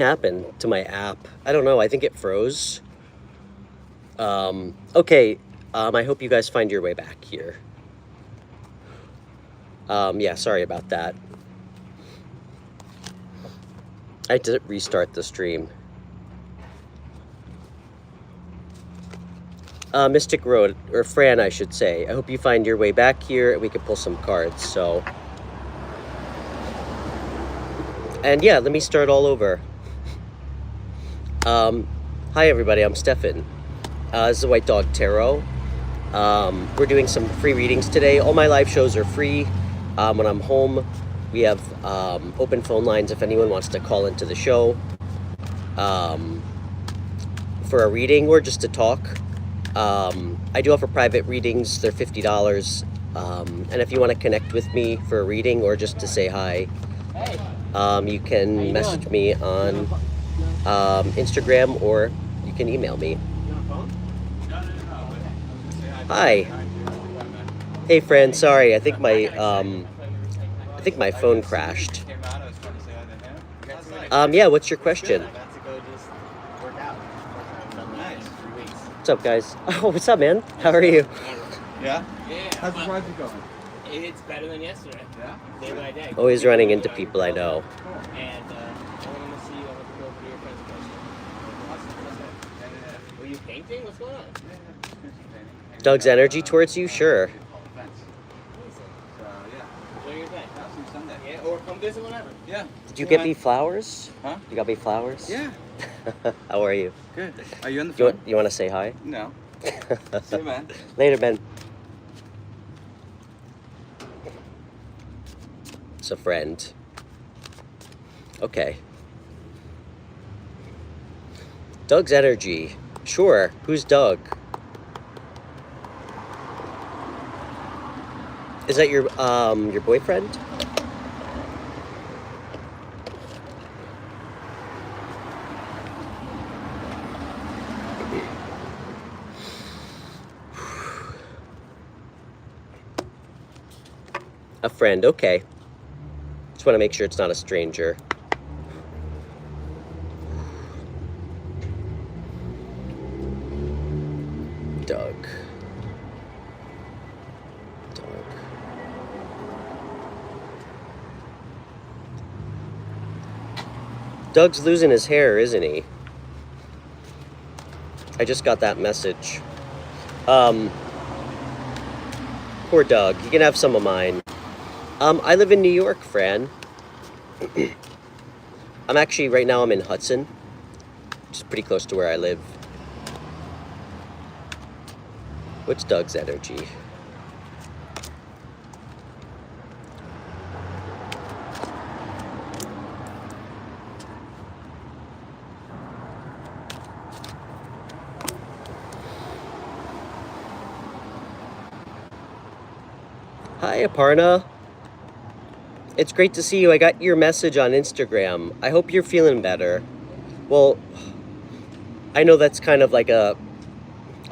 happened to my app? I don't know. I think it froze. Okay. I hope you guys find your way back here. Yeah, sorry about that. I had to restart the stream. Mystic Road, or Fran, I should say. I hope you find your way back here and we can pull some cards, so. And yeah, let me start all over. Hi everybody, I'm Stefan. This is the White Dog Tarot. We're doing some free readings today. All my live shows are free. When I'm home, we have open phone lines if anyone wants to call into the show for a reading or just to talk. I do offer private readings. They're $50. And if you want to connect with me for a reading or just to say hi, you can message me on Instagram or you can email me. Hi. Hey, friend. Sorry, I think my phone crashed. Yeah. What's your question? What's up, guys? Oh, what's up, man? How are you? Yeah? How's the project going? It's better than yesterday. Yeah? Day by day. Always running into people I know. And I want to see you. I want to go over to your friend's place. Were you painting? What's going on? Doug's energy towards you? Sure. Enjoy your day. Yeah, or come visit whenever. Yeah. Did you get me flowers? Huh? You got me flowers? Yeah. How are you? Good. Are you on the phone? You want to say hi? No. See you, man. Later, Ben. It's a friend. Okay. Doug's energy. Sure. Who's Doug? Is that your boyfriend? A friend, okay. Just want to make sure it's not a stranger. Doug. Doug's losing his hair, isn't he? I just got that message. Poor Doug. He can have some of mine. I live in New York, Fran. I'm actually, right now I'm in Hudson, which is pretty close to where I live. What's Doug's energy? Hi, Aparna. It's great to see you. I got your message on Instagram. I hope you're feeling better. Well, I know that's kind of like a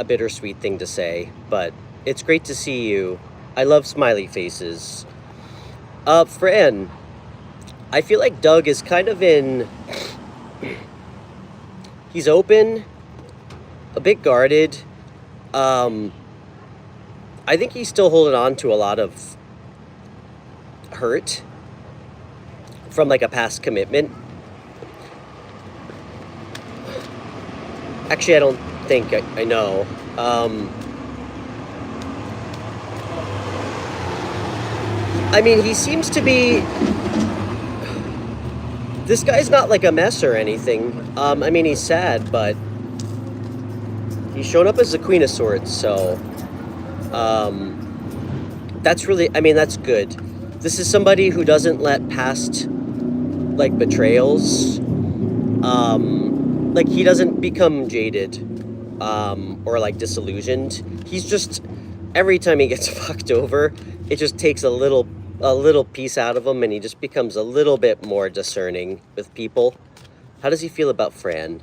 bittersweet thing to say, but it's great to see you. I love smiley faces. Fran, I feel like Doug is kind of in... He's open, a bit guarded. I think he's still holding on to a lot of hurt from like a past commitment. Actually, I don't think I know. I mean, he seems to be... This guy's not like a mess or anything. I mean, he's sad, but he's shown up as the Queen of Swords, so... that's really, I mean, that's good. This is somebody who doesn't let past, like, betrayals, like, he doesn't become jaded, or, like, disillusioned. He's just, every time he gets fucked over, it just takes a little piece out of him, and he just becomes a little bit more discerning with people. How does he feel about Fran?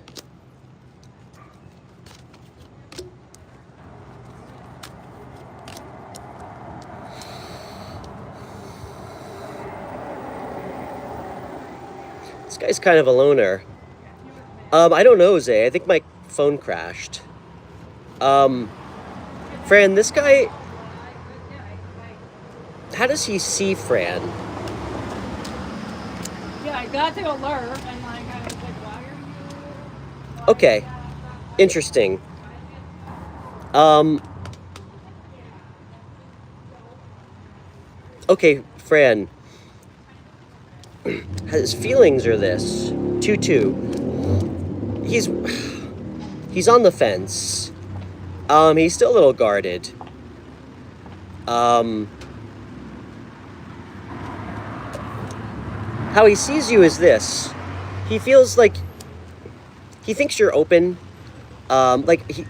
This guy's kind of a loner. I don't know, Zay. I think my phone crashed. Fran, this guy, how does he see Fran? Yeah, I got the alert and like I was like, why are you? Okay, interesting. Okay, Fran. His feelings are this. 2-2. He's on the fence. He's still a little guarded. How he sees you is this. He feels like he thinks you're open. Like he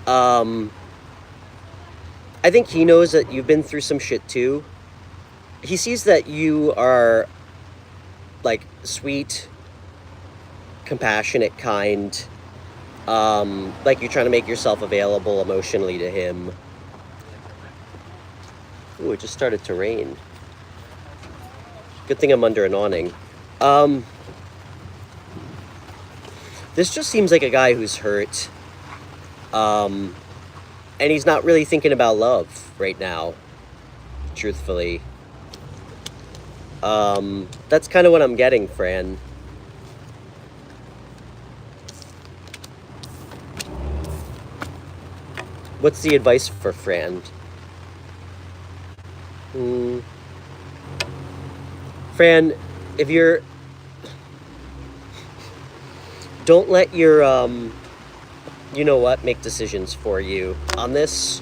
I think he knows that you've been through some shit too. He sees that you are like sweet, compassionate, kind. Like you're trying to make yourself available emotionally to him. Ooh, it just started to rain. Good thing I'm under an awning. This just seems like a guy who's hurt. And he's not really thinking about love right now, truthfully. That's kind of what I'm getting, Fran. What's the advice for Fran? Fran, if you're... Don't let your, you know what, make decisions for you on this.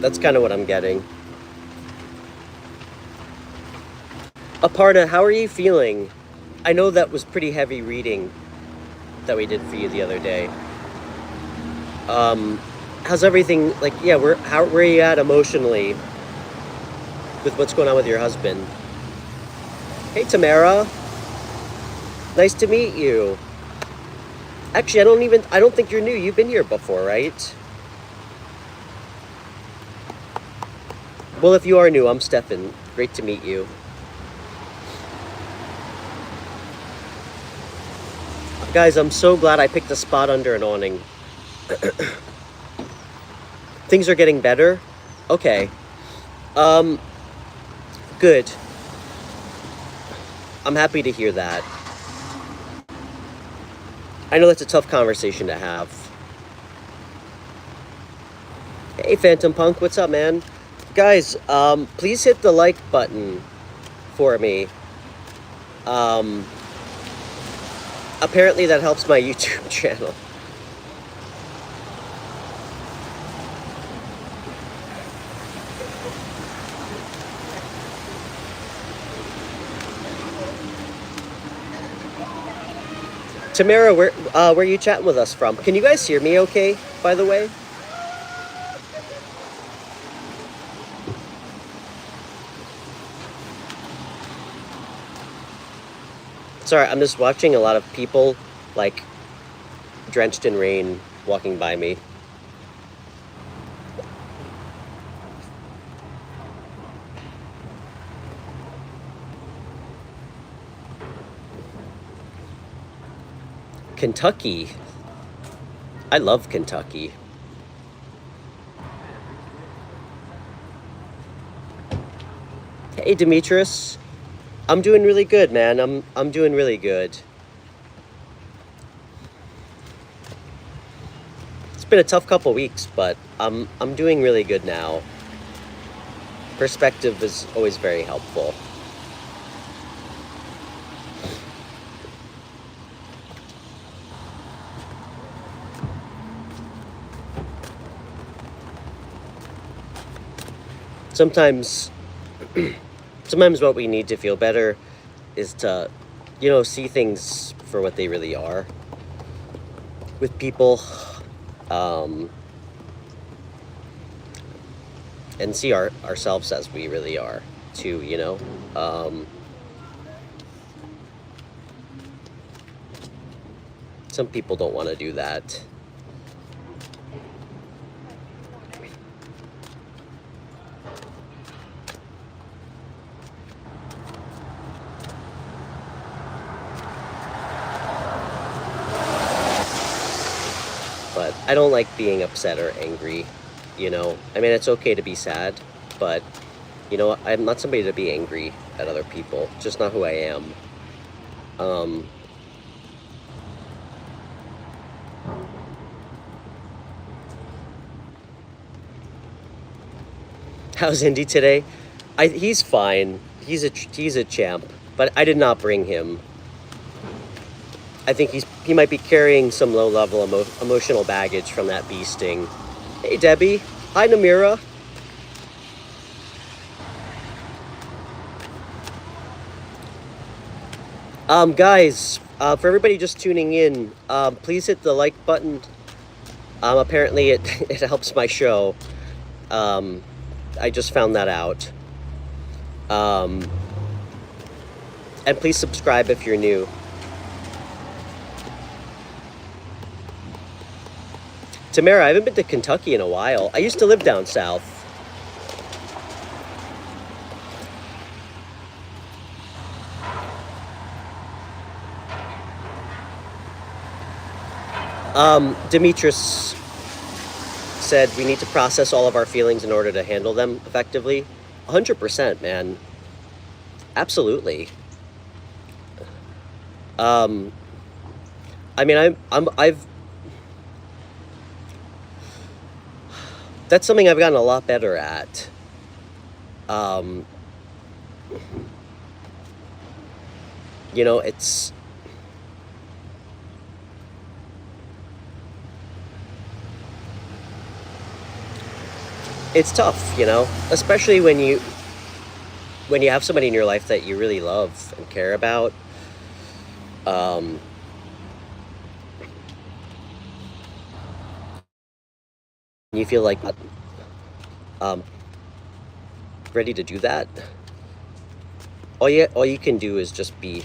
That's kind of what I'm getting. Aparna, how are you feeling? I know that was pretty heavy reading that we did for you the other day. How's everything, like, yeah, where are you at emotionally with what's going on with your husband? Hey, Tamara. Nice to meet you. Actually, I don't think you're new. You've been here before, right? Well, if you are new, I'm Stefan. Great to meet you. Guys, I'm so glad I picked a spot under an awning. Things are getting better? Okay. Good. I'm happy to hear that. I know that's a tough conversation to have. Hey, Phantom Punk, what's up, man? Guys, please hit the like button for me. Apparently that helps my YouTube channel. Tamara, where are you chatting with us from? Can you guys hear me okay, by the way? Sorry, I'm just watching a lot of people, like, drenched in rain, walking by me. Kentucky. I love Kentucky. Hey, Demetrius. I'm doing really good, man. I'm doing really good. It's been a tough couple weeks, but I'm doing really good now. Perspective is always very helpful. Sometimes what we need to feel better is to, you know, see things for what they really are with people, and see ourselves as we really are too, you know. Some people don't want to do that. I don't like being upset or angry, you know. I mean, it's okay to be sad, but, you know, I'm not somebody to be angry at other people. It's just not who I am. How's Indy today? He's fine. He's a champ, but I did not bring him. I think he might be carrying some low-level emotional baggage from that bee sting. Hey, Debbie. Hi, Namira. Guys, for everybody just tuning in, please hit the like button. Apparently it helps my show. I just found that out. And please subscribe if you're new. Tamara, I haven't been to Kentucky in a while. I used to live down south. Demetrius said we need to process all of our feelings in order to handle them effectively. 100%, man. Absolutely. I mean, I've that's something I've gotten a lot better at. You know, it's tough, you know, especially when you have somebody in your life that you really love and care about. You feel like ready to do that. All you can do is just be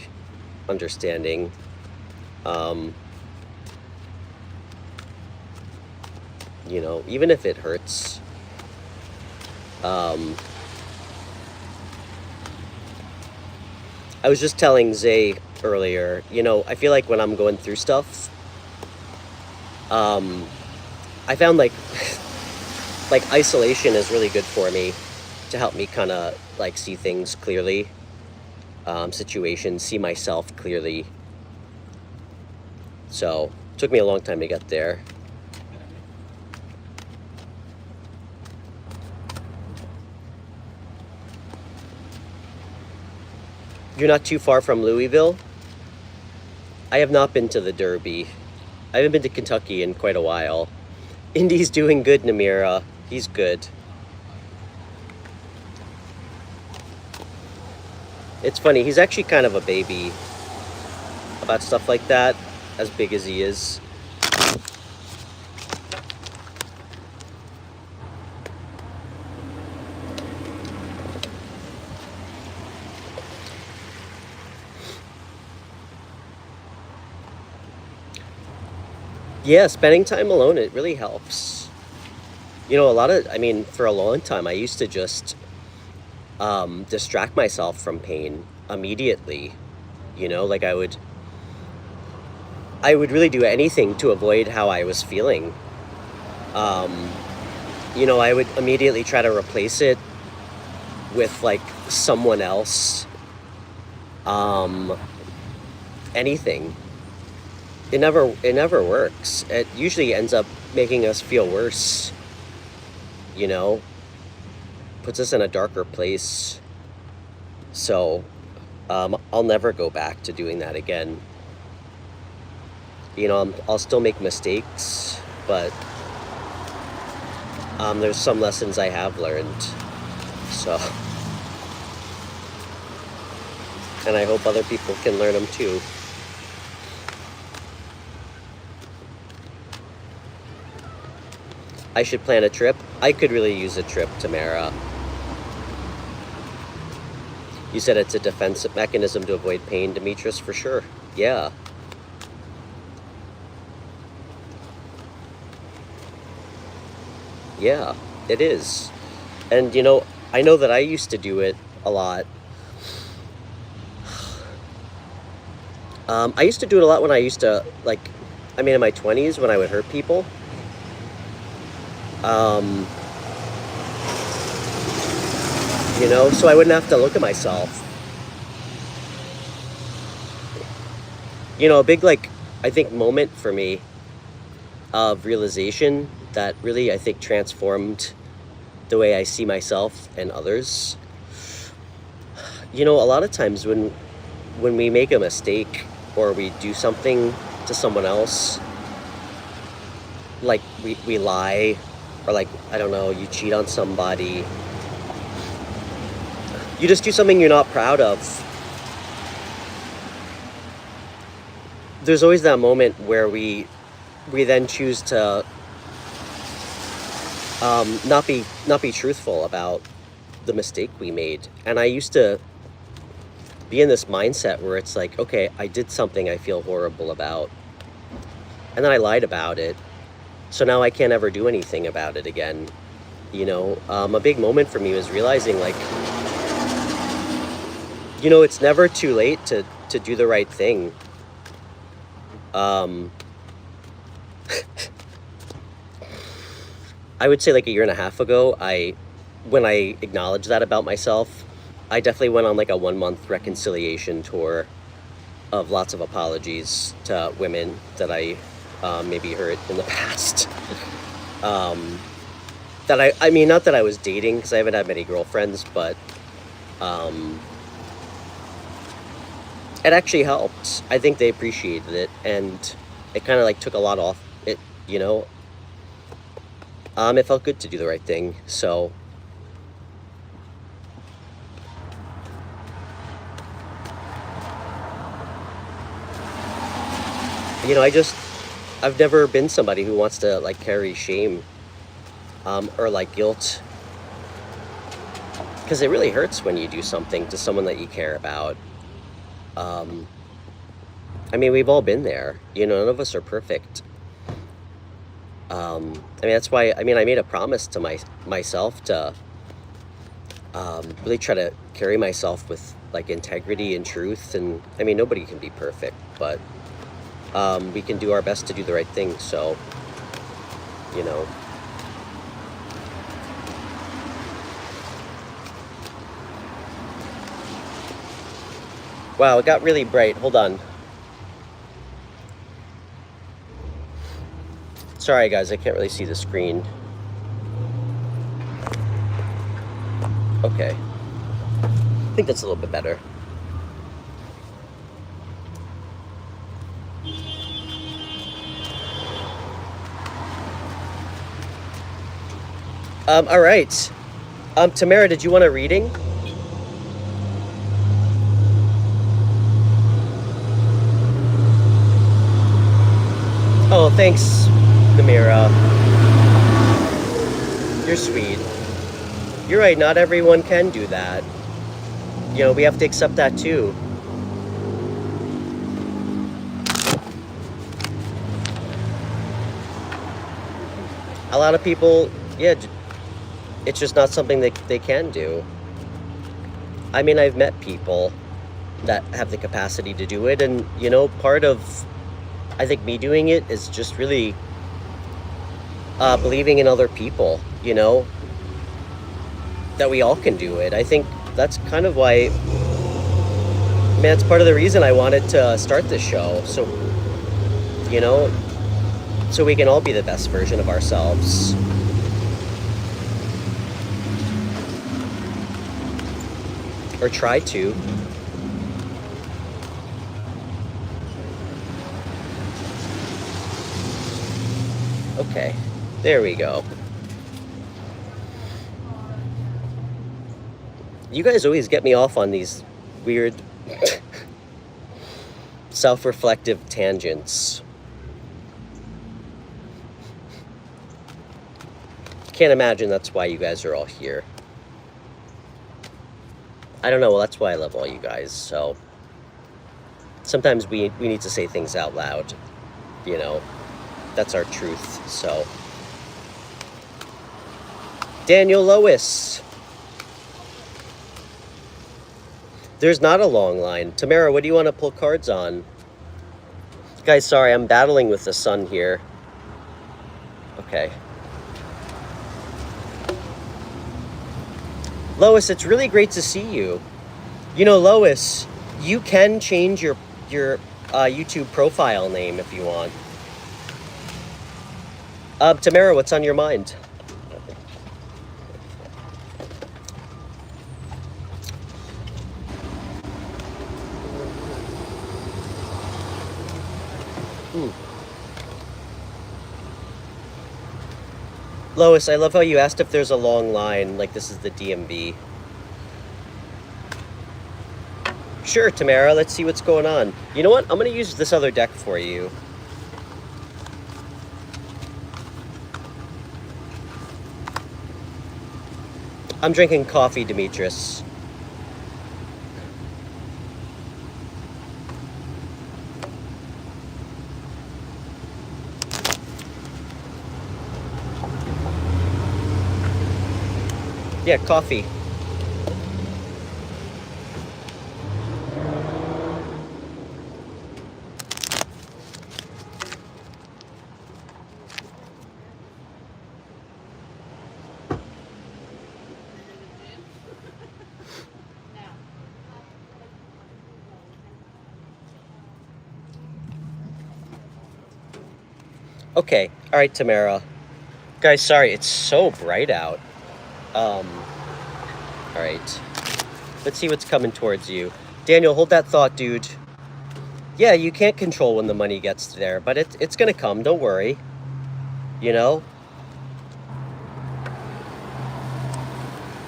understanding. You know, even if it hurts. I was just telling Zay earlier, you know, I feel like when I'm going through stuff, I found like isolation is really good for me to help me kind of like see things clearly, situations, see myself clearly. So it took me a long time to get there. You're not too far from Louisville? I have not been to the Derby. I haven't been to Kentucky in quite a while. Indy's doing good, Namira. He's good. It's funny, he's actually kind of a baby about stuff like that, as big as he is. Yeah, spending time alone, it really helps. You know, for a long time, I used to just distract myself from pain immediately. You know, like I would really do anything to avoid how I was feeling. You know, I would immediately try to replace it with like someone else. Anything. It never works. It usually ends up making us feel worse, you know, puts us in a darker place. So, I'll never go back to doing that again. You know, I'll still make mistakes, but, there's some lessons I have learned, so, and I hope other people can learn them too. I should plan a trip. I could really use a trip, Tamara. You said it's a defensive mechanism to avoid pain, Demetrius, for sure. Yeah. Yeah, it is. And, you know, I know that I used to do it a lot. I used to do it a lot when I used to, like, I mean, in my 20s when I would hurt people. You know, so I wouldn't have to look at myself. You know, a big, like, I think moment for me of realization that really, I think, transformed the way I see myself and others. You know, a lot of times when we make a mistake or we do something to someone else, like we lie, or like, I don't know, you cheat on somebody, you just do something you're not proud of, there's always that moment where we then choose to not be truthful about the mistake we made. And I used to be in this mindset where it's like, okay, I did something I feel horrible about, and then I lied about it, so now I can't ever do anything about it again. You know, a big moment for me was realizing, like, you know, it's never too late to do the right thing. I would say like a year and a half ago, when I acknowledged that about myself, I definitely went on like a 1-month reconciliation tour of lots of apologies to women that I maybe hurt in the past. That I mean, not that I was dating, because I haven't had many girlfriends, but it actually helped. I think they appreciated it, and it kind of like took a lot off it, you know. It felt good to do the right thing, so. You know, I've never been somebody who wants to like carry shame, or like guilt, because it really hurts when you do something to someone that you care about. I mean, we've all been there, you know, none of us are perfect. I mean, that's why, I mean, I made a promise to myself to really try to carry myself with like integrity and truth. And I mean, nobody can be perfect, but we can do our best to do the right thing. So, you know. Wow, it got really bright. Hold on. Sorry, guys, I can't really see the screen. Okay. I think that's a little bit better. All right. Tamara, did you want a reading? Oh, thanks, Namira. You're sweet. You're right, not everyone can do that. You know, we have to accept that too. A lot of people, yeah, it's just not something that they can do. I mean, I've met people that have the capacity to do it, and, you know, part of, I think, me doing it is just really believing in other people, you know, that we all can do it. I think that's kind of why, man, it's part of the reason I wanted to start this show. So, you know, so we can all be the best version of ourselves. Or try to. Okay, there we go. You guys always get me off on these weird self-reflective tangents. Can't imagine that's why you guys are all here. I don't know, well, that's why I love all you guys, so sometimes we need to say things out loud, you know. That's our truth, so. Daniel Lois. There's not a long line. Tamara, what do you want to pull cards on? Guys, sorry, I'm battling with the sun here. Okay. Lois, it's really great to see you. You know, Lois, you can change your YouTube profile name if you want. Tamara, what's on your mind? Lois, I love how you asked if there's a long line, like this is the DMV. Sure, Tamara, let's see what's going on. You know what? I'm going to use this other deck for you. I'm drinking coffee, Demetrius. Yeah, coffee. Okay, all right, Tamara. Guys, sorry, it's so bright out. All right. Let's see what's coming towards you. Daniel, hold that thought, dude. Yeah, you can't control when the money gets there, but it's gonna come, don't worry. You know?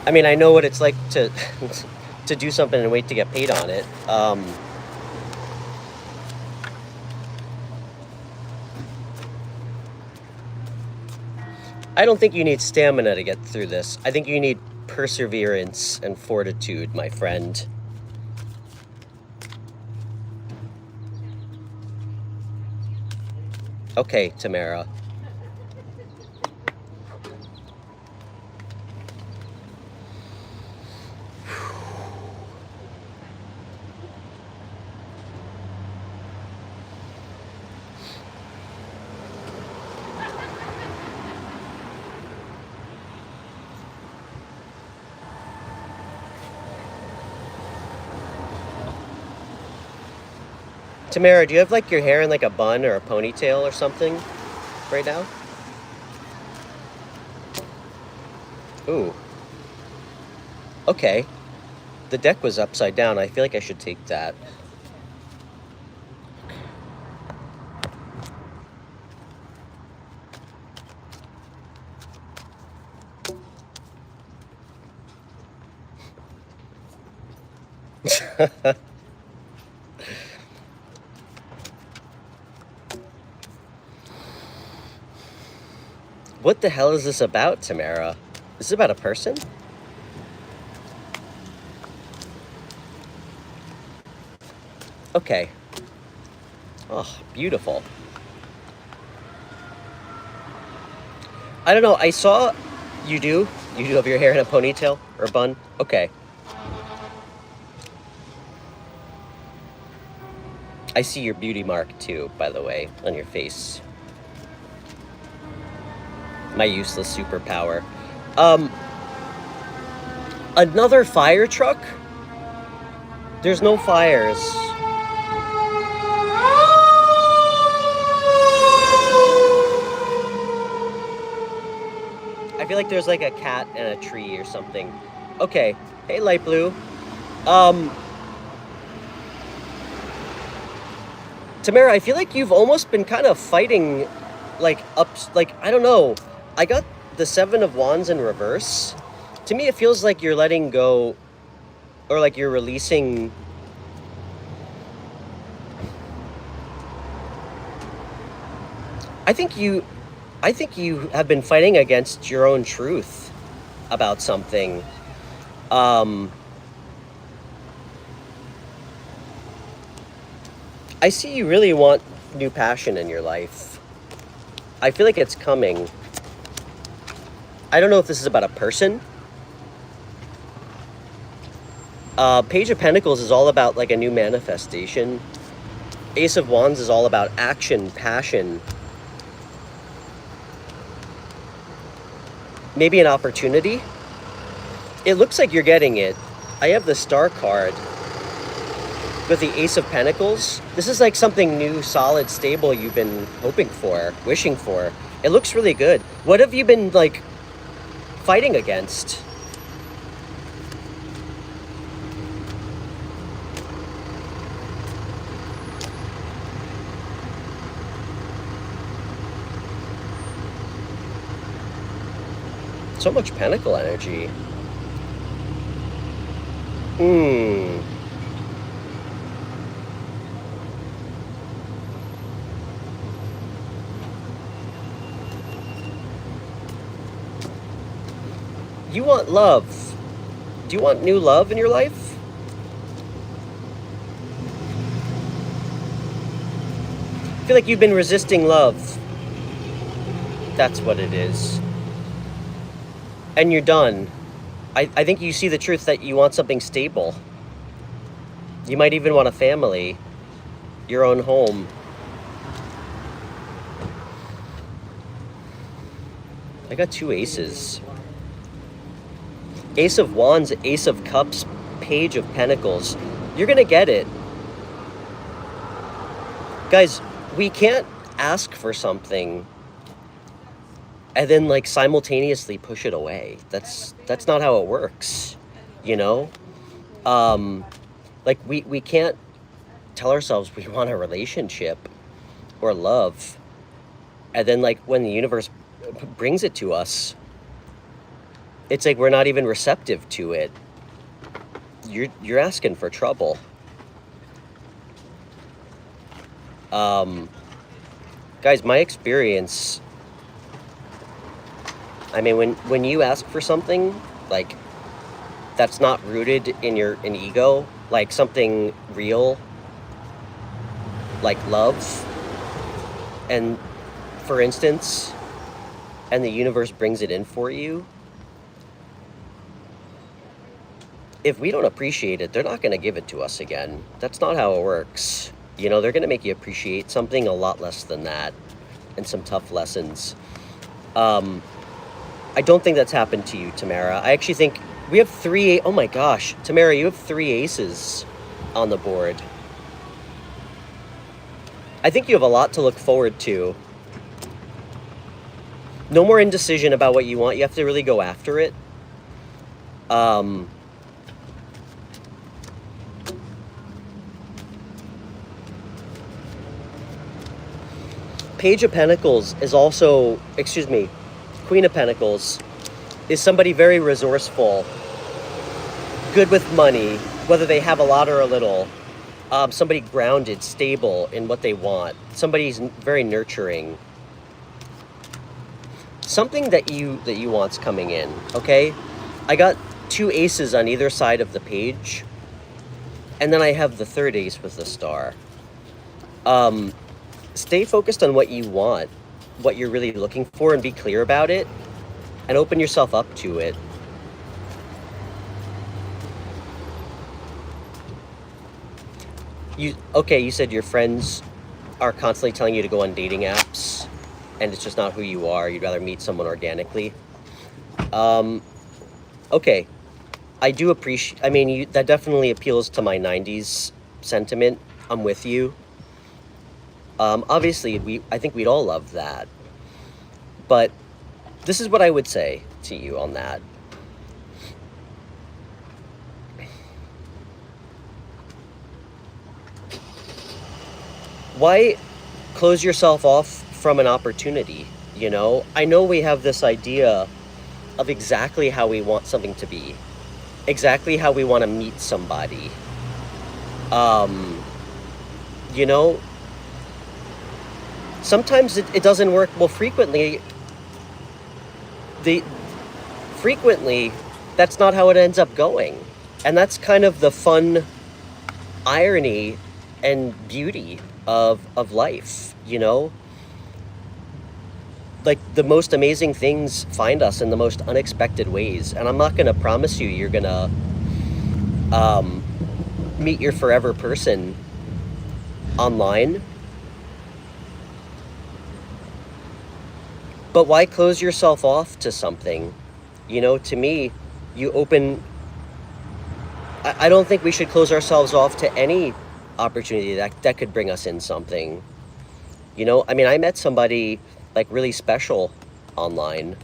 I mean, I know what it's like to to do something and wait to get paid on it. I don't think you need stamina to get through this. I think you need perseverance and fortitude, my friend. Okay, Tamara. Tamara, do you have like your hair in like a bun or a ponytail or something right now? Ooh. Okay. The deck was upside down. I feel like I should take that. What the hell is this about, Tamara? Is this about a person? Okay. Oh, beautiful. I don't know, I saw you do have your hair in a ponytail or a bun? Okay. I see your beauty mark too, by the way, on your face. My useless superpower. Another fire truck? There's no fires. I feel like there's like a cat and a tree or something. Okay. Hey, light blue. Tamara, I feel like you've almost been kind of fighting, like, I don't know. I got the Seven of Wands in reverse. To me, it feels like you're letting go, or like you're releasing. I think you have been fighting against your own truth about something. I see you really want new passion in your life. I feel like it's coming. I don't know if this is about a person. Page of Pentacles is all about like a new manifestation. Ace of Wands is all about action, passion. Maybe an opportunity. It looks like you're getting it. I have the Star card with the Ace of Pentacles. This is like something new, solid, stable you've been hoping for, wishing for. It looks really good. What have you been, like, fighting against? So much pentacle energy. You want love. Do you want new love in your life? I feel like you've been resisting love. That's what it is. And you're done. I think you see the truth that you want something stable. You might even want a family. Your own home. I got 2 aces. Ace of Wands, Ace of Cups, Page of Pentacles. You're gonna get it. Guys, we can't ask for something and then, like, simultaneously push it away. That's not how it works, you know? Like, we can't tell ourselves we want a relationship or love, and then, like, when the universe brings it to us, it's like we're not even receptive to it. You're asking for trouble. Guys, my experience, I mean, when you ask for something, like, that's not rooted in an ego, like something real, like love, and for instance, and the universe brings it in for you, if we don't appreciate it, they're not going to give it to us again. That's not how it works. You know, they're going to make you appreciate something a lot less than that, and some tough lessons. I don't think that's happened to you, Tamara. I actually think we have 3... Oh my gosh, Tamara, you have 3 aces on the board. I think you have a lot to look forward to. No more indecision about what you want. You have to really go after it. Page of Pentacles is also... Excuse me. Queen of Pentacles is somebody very resourceful, good with money, whether they have a lot or a little. Somebody grounded, stable in what they want. Somebody's very nurturing. Something that you want's coming in, okay? I got 2 aces on either side of the page, and then I have the 3rd ace with the star. Stay focused on what you want, what you're really looking for, and be clear about it, and open yourself up to it. You said your friends are constantly telling you to go on dating apps, and it's just not who you are. You'd rather meet someone organically. Okay. I do appreciate... I mean, that definitely appeals to my 90s sentiment. I'm with you. Obviously, I think we'd all love that. But this is what I would say to you on that. Why close yourself off from an opportunity, you know? I know we have this idea of exactly how we want something to be. Exactly how we want to meet somebody. You know, sometimes it doesn't work. Well, frequently, that's not how it ends up going. And that's kind of the fun irony and beauty of life, you know? Like, the most amazing things find us in the most unexpected ways. And I'm not going to promise you you're going to meet your forever person online. But why close yourself off to something? You know, to me, you open... I don't think we should close ourselves off to any opportunity that could bring us in something. You know, I mean, I met somebody like really special online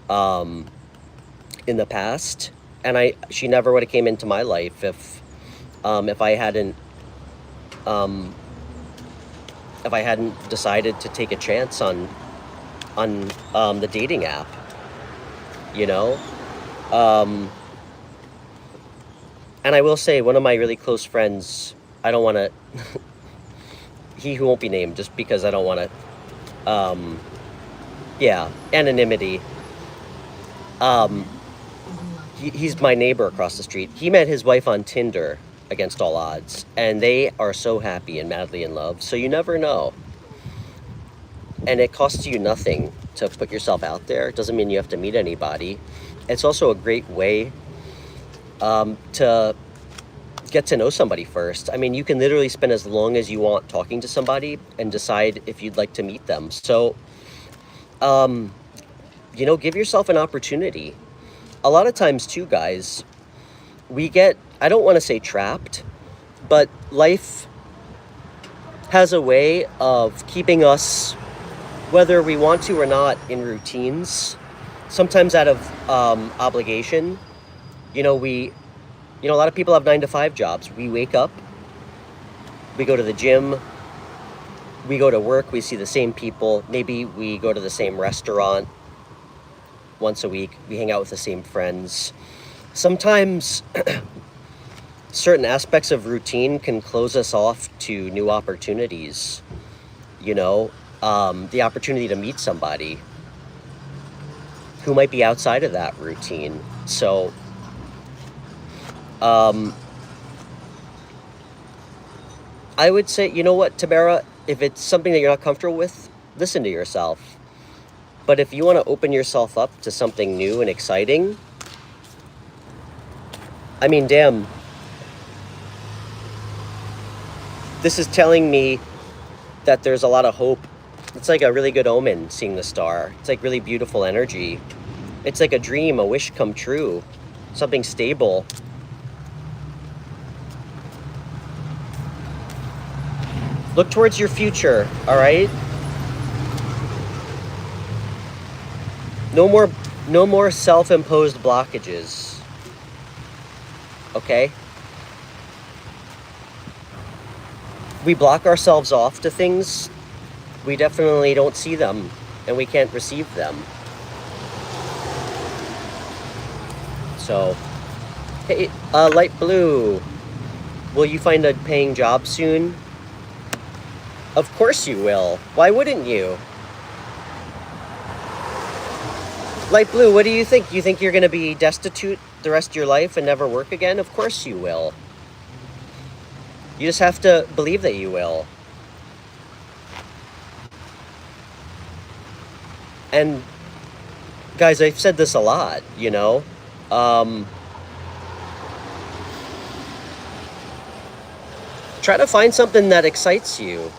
in the past, and she never would have came into my life if I hadn't decided to take a chance on the dating app, you know. And I will say, one of my really close friends, I don't want to, he who won't be named, just because I don't want to, yeah, anonymity. He's my neighbor across the street. He met his wife on Tinder against all odds, and they are so happy and madly in love. So you never know. And it costs you nothing to put yourself out there. It doesn't mean you have to meet anybody. It's also a great way to get to know somebody first. I mean, you can literally spend as long as you want talking to somebody and decide if you'd like to meet them. So, you know, give yourself an opportunity. A lot of times too, guys, we get, I don't want to say trapped, but life has a way of keeping us, whether we want to or not, in routines, sometimes out of obligation. You know, a lot of people have 9-to-5 jobs. We wake up, we go to the gym, we go to work, we see the same people. Maybe we go to the same restaurant once a week. We hang out with the same friends. Sometimes certain aspects of routine can close us off to new opportunities. You know, the opportunity to meet somebody who might be outside of that routine. So, I would say, you know what, Tamara, if it's something that you're not comfortable with, listen to yourself. But if you want to open yourself up to something new and exciting, I mean, damn, this is telling me that there's a lot of hope. It's like a really good omen, seeing the star. It's like really beautiful energy. It's like a dream, a wish come true, something stable. Look towards your future, all right? No more self-imposed blockages. Okay? We block ourselves off to things. We definitely don't see them, and we can't receive them. So, hey, light blue, will you find a paying job soon? Of course you will. Why wouldn't you? Light blue, what do you think? You think you're going to be destitute the rest of your life and never work again? Of course you will. You just have to believe that you will. And guys, I've said this a lot, you know. Try to find something that excites you.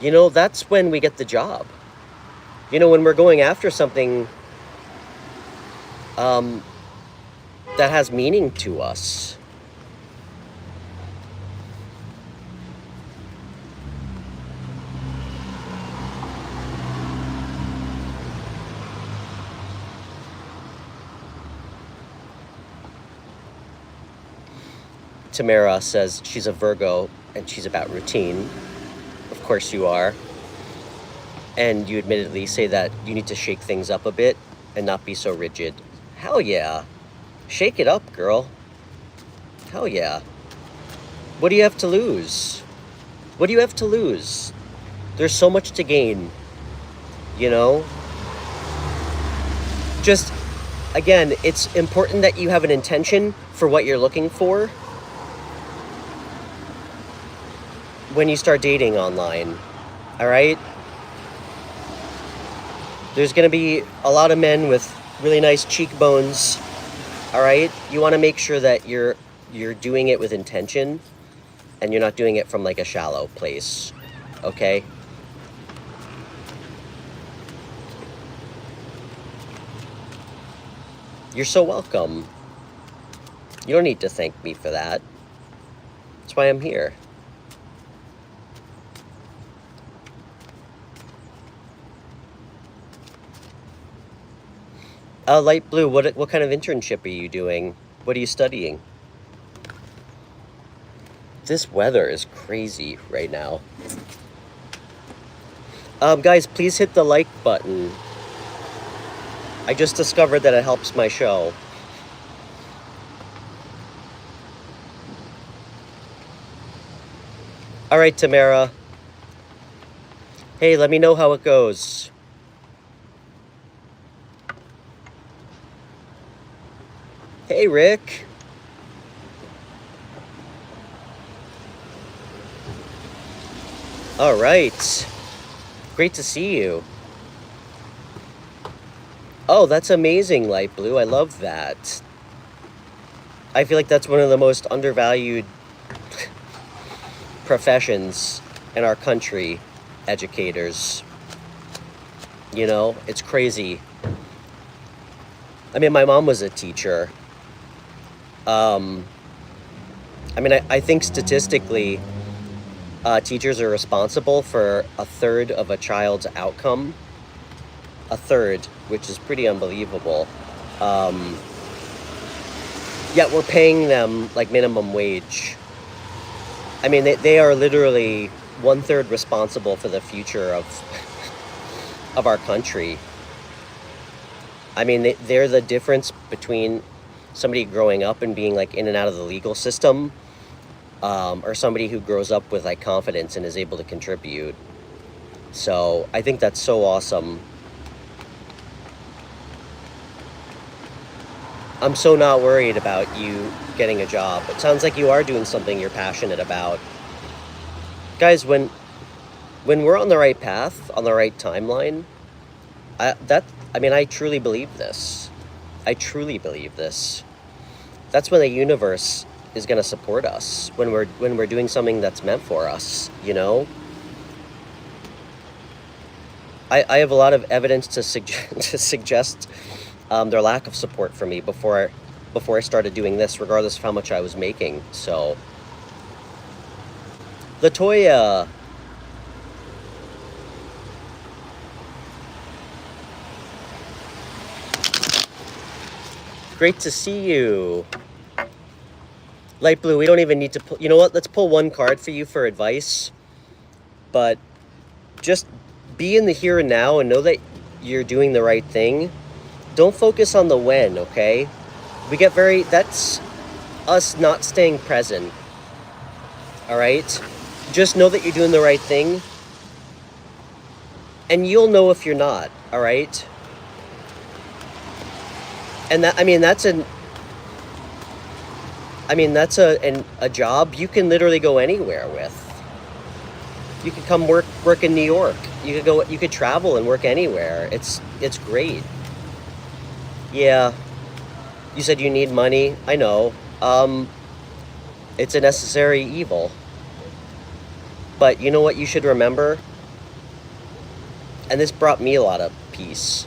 You know, that's when we get the job. You know, when we're going after something that has meaning to us. Tamara says she's a Virgo and she's about routine. Of course you are. And you admittedly say that you need to shake things up a bit and not be so rigid. Hell yeah. Shake it up, girl. Hell yeah. What do you have to lose? What do you have to lose? There's so much to gain. You know? Just, again, it's important that you have an intention for what you're looking for when you start dating online. All right? There's going to be a lot of men with really nice cheekbones. All right? You want to make sure that you're doing it with intention and you're not doing it from like a shallow place. Okay? You're so welcome. You don't need to thank me for that. That's why I'm here. Light blue, what kind of internship are you doing? What are you studying? This weather is crazy right now. Guys, please hit the like button. I just discovered that it helps my show. All right, Tamara. Hey, let me know how it goes. Hey, Rick. All right. Great to see you. Oh, that's amazing, Light Blue. I love that. I feel like that's one of the most undervalued professions in our country, educators. You know, it's crazy. I mean, my mom was a teacher. I mean, I think statistically, teachers are responsible for a third of a child's outcome. A third, which is pretty unbelievable. Yet we're paying them like minimum wage. I mean, they are literally 1/3 responsible for the future of our country. I mean, they're the difference between somebody growing up and being like in and out of the legal system, or somebody who grows up with like confidence and is able to contribute. So I think that's so awesome. I'm so not worried about you getting a job. It sounds like you are doing something you're passionate about. Guys, when we're on the right path, on the right timeline, I mean, I truly believe this. I truly believe this. That's when the universe is going to support us, when we're doing something that's meant for us, you know? I have a lot of evidence to suggest their lack of support for me before I started doing this, regardless of how much I was making. So, Latoya. Great to see you. Light blue, we don't even need to pull. You know what? Let's pull one card for you for advice. But just be in the here and now and know that you're doing the right thing. Don't focus on the when, okay? That's us not staying present. All right? Just know that you're doing the right thing. And you'll know if you're not, all right? And that's a job you can literally go anywhere with. You could come work in New York. You could travel and work anywhere. It's great. Yeah. You said you need money. I know. It's a necessary evil. But you know what you should remember? And this brought me a lot of peace.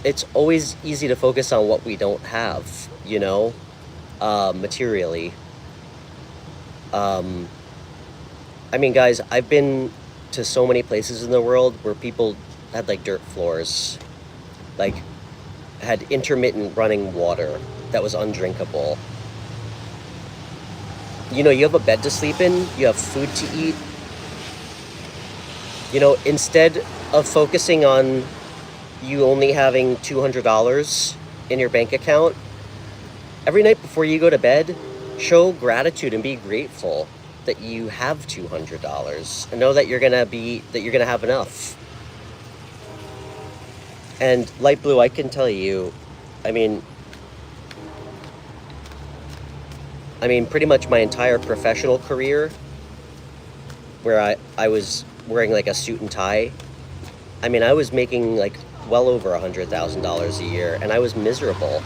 It's always easy to focus on what we don't have, you know, materially. I mean, guys, I've been to so many places in the world where people had like dirt floors, like had intermittent running water that was undrinkable. You know, you have a bed to sleep in, you have food to eat. You know, instead of focusing on you only having $200 in your bank account, every night before you go to bed, show gratitude and be grateful that you have $200 and know that you're gonna have enough. And Light Blue, I can tell you, I mean pretty much my entire professional career, where I was wearing like a suit and tie, I mean, I was making like well over $100,000 a year, and I was miserable.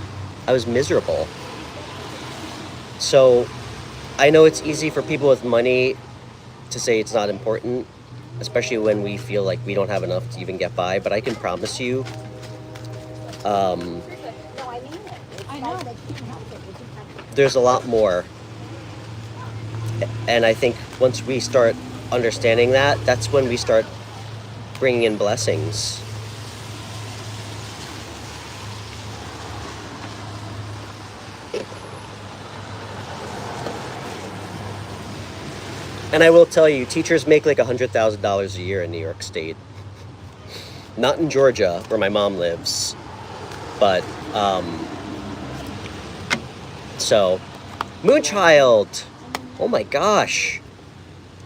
So I know it's easy for people with money to say it's not important, especially when we feel like we don't have enough to even get by, but I can promise you, I know. There's a lot more. And I think once we start understanding that, that's when we start bringing in blessings. And I will tell you, teachers make like $100,000 a year in New York State. Not in Georgia, where my mom lives. But, so, Moonchild! Oh my gosh!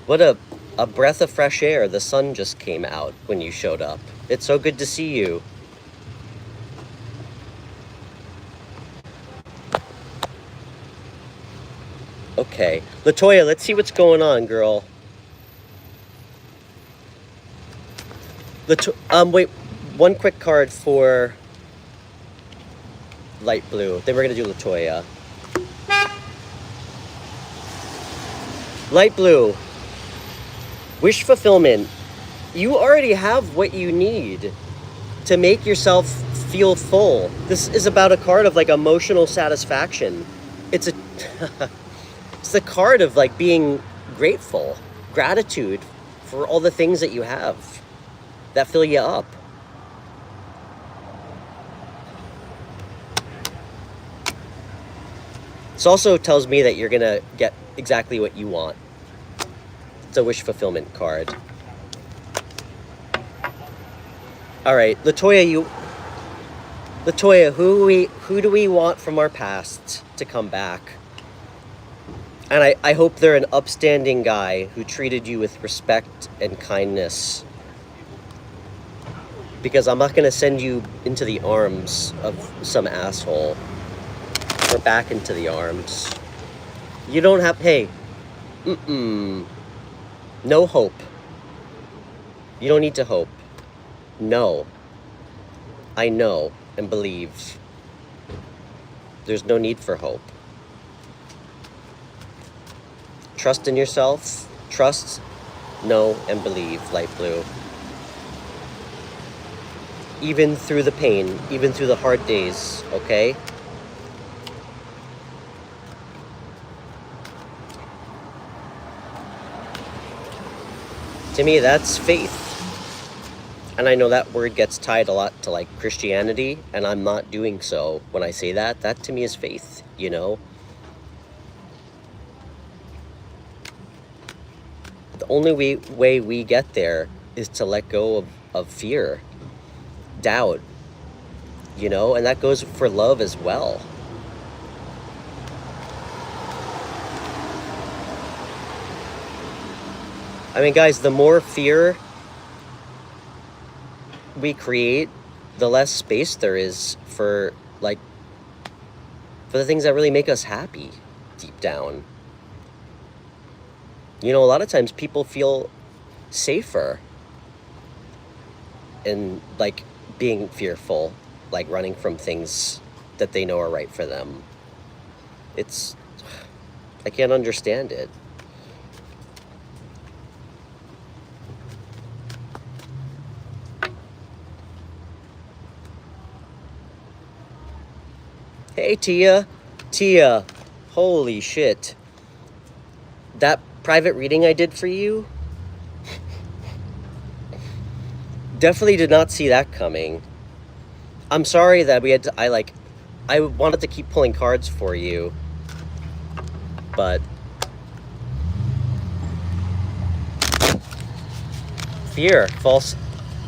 What a breath of fresh air. The sun just came out when you showed up. It's so good to see you. Okay. Latoya, let's see what's going on, girl. Wait. One quick card for light blue. Then we're going to do Latoya. Light blue. Wish fulfillment. You already have what you need to make yourself feel full. This is about a card of like emotional satisfaction. It's a... It's the card of like being grateful, gratitude for all the things that you have that fill you up. This also tells me that you're gonna get exactly what you want. It's a wish fulfillment card. All right, Latoya, who do we want from our past to come back? And I hope they're an upstanding guy who treated you with respect and kindness. Because I'm not going to send you into the arms of some asshole. Or back into the arms. You don't have... Hey. No hope. You don't need to hope. No. I know and believe. There's no need for hope. Trust in yourself. Trust, know, and believe, light blue. Even through the pain, even through the hard days, okay? To me, that's faith. And I know that word gets tied a lot to like Christianity, and I'm not doing so when I say that. That to me is faith, you know? The only way we get there is to let go of fear, doubt, you know, and that goes for love as well. I mean, guys, the more fear we create, the less space there is for the things that really make us happy deep down. You know, a lot of times people feel safer in, like, being fearful, like running from things that they know are right for them. I can't understand it. Hey, Tia, holy shit. That private reading I did for you, definitely did not see that coming. I'm sorry that we had to, I wanted to keep pulling cards for you, but fear, false.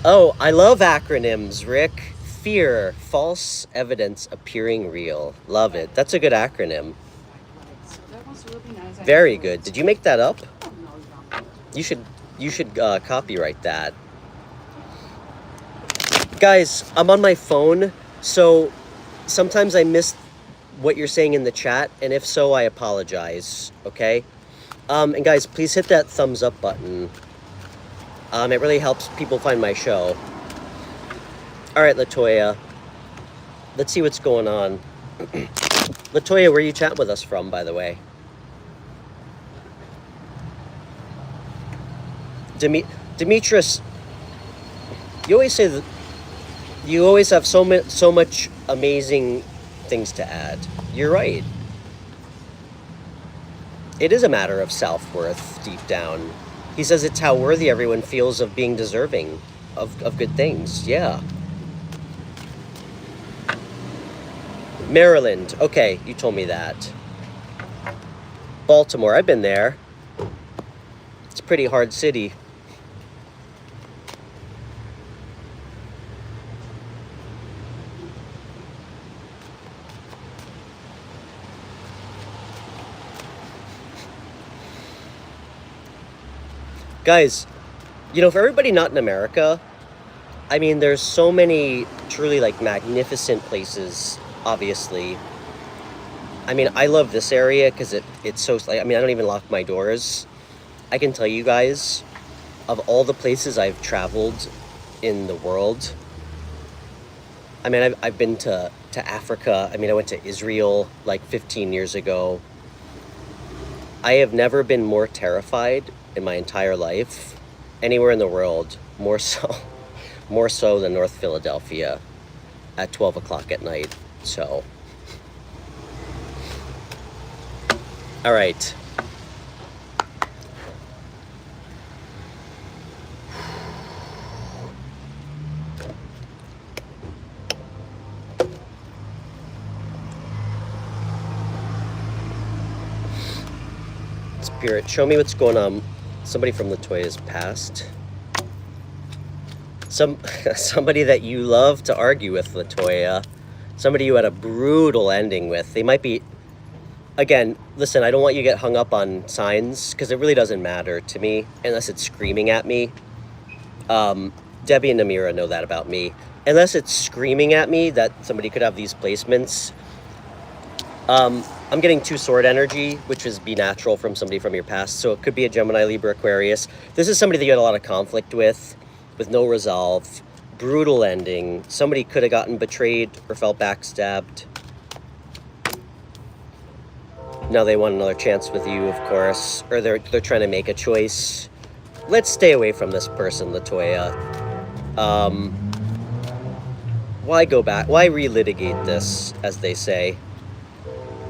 Oh, I love acronyms, Rick. Fear, false evidence appearing real. Love it. That's a good acronym. Very good. Did you make that up? You should copyright that. Guys, I'm on my phone, so sometimes I miss what you're saying in the chat, and if so, I apologize, okay? And guys, please hit that thumbs up button. It really helps people find my show. All right, Latoya. Let's see what's going on. Latoya, where are you chatting with us from, by the way? Demetrius, you always say that you always have so much amazing things to add. You're right. It is a matter of self-worth deep down. He says it's how worthy everyone feels of being deserving of good things. Yeah. Maryland. Okay, you told me that. Baltimore. I've been there. It's a pretty hard city. Guys, you know, for everybody not in America, I mean, there's so many truly, like, magnificent places, obviously. I mean, I love this area because it's so, like, I mean, I don't even lock my doors. I can tell you guys, of all the places I've traveled in the world, I mean, I've been to Africa. I mean, I went to Israel, like, 15 years ago. I have never been more terrified in my entire life, anywhere in the world, more so than North Philadelphia at 12 o'clock at night. So, all right. Spirit, show me what's going on. Somebody from Latoya's past. Somebody that you love to argue with, Latoya. Somebody you had a brutal ending with. They might be... Again, listen, I don't want you to get hung up on signs, because it really doesn't matter to me, unless it's screaming at me. Debbie and Namira know that about me. Unless it's screaming at me that somebody could have these placements. I'm getting 2 sword energy, which is be natural from somebody from your past. So it could be a Gemini, Libra, Aquarius. This is somebody that you had a lot of conflict with no resolve, brutal ending. Somebody could have gotten betrayed or felt backstabbed. Now they want another chance with you, of course, or they're trying to make a choice. Let's stay away from this person, Latoya. Why go back? Why relitigate this, as they say?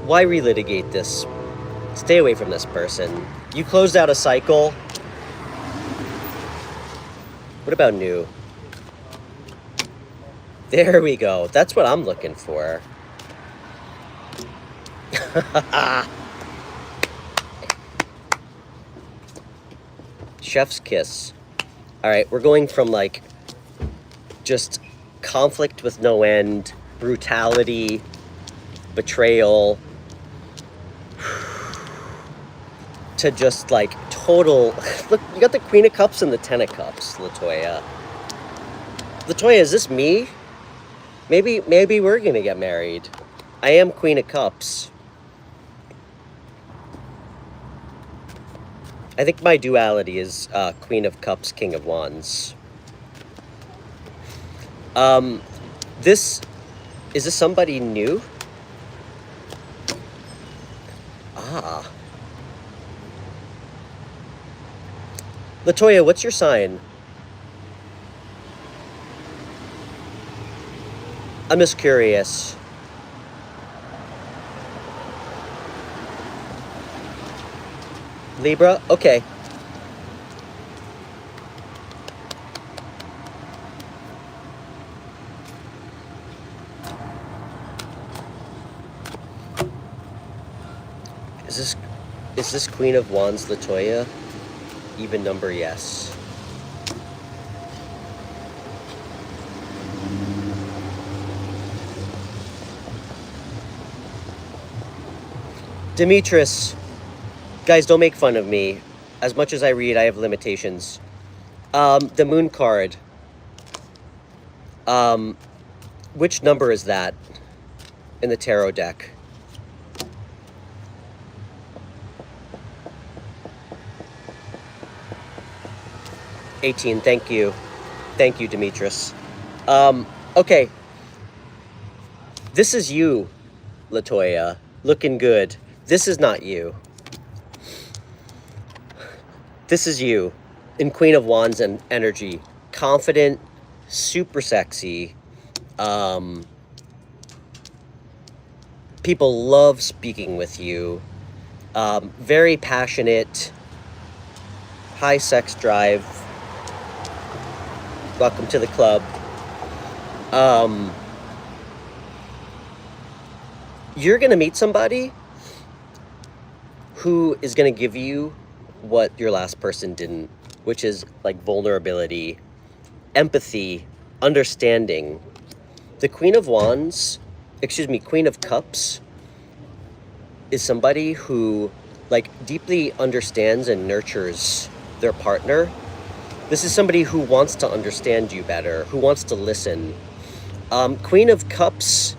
Why relitigate this? Stay away from this person. You closed out a cycle. What about new? There we go. That's what I'm looking for. Chef's kiss. All right, we're going from, like, just conflict with no end, brutality, betrayal, to just, like, total... Look, you got the Queen of Cups and the Ten of Cups, Latoya. Latoya, is this me? Maybe we're gonna get married. I am Queen of Cups. I think my duality is Queen of Cups, King of Wands. Is this somebody new? Ah. Latoya, what's your sign? I'm just curious. Libra? Okay. Is this Queen of Wands, Latoya? Even number, yes. Demetrius. Guys, don't make fun of me. As much as I read, I have limitations. The Moon card. Which number is that in the tarot deck? $18, thank you. Thank you, Demetrius. Okay. This is you, Latoya. Looking good. This is not you. This is you in Queen of Wands and energy. Confident, super sexy. People love speaking with you. Very passionate, high sex drive. Welcome to the club. You're gonna meet somebody who is gonna give you what your last person didn't, which is like vulnerability, empathy, understanding. The Queen of Cups is somebody who like deeply understands and nurtures their partner. This is somebody who wants to understand you better, who wants to listen. Queen of Cups,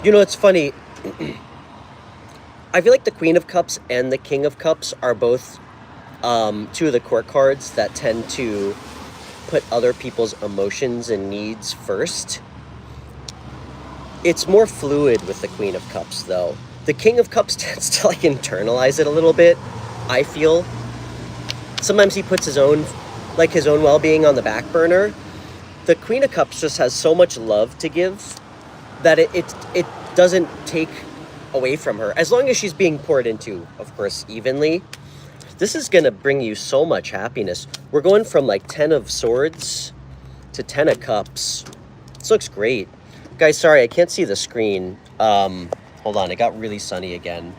you know, it's funny. I feel like the Queen of Cups and the King of Cups are both two of the court cards that tend to put other people's emotions and needs first. It's more fluid with the Queen of Cups, though. The King of Cups tends to like internalize it a little bit, I feel. Sometimes he puts his own well-being on the back burner. The Queen of Cups just has so much love to give that it doesn't take away from her, as long as she's being poured into, of course, evenly. This is gonna bring you so much happiness. We're going from like 10 of Swords to 10 of Cups. This looks great. Guys, sorry, I can't see the screen. Hold on, it got really sunny again.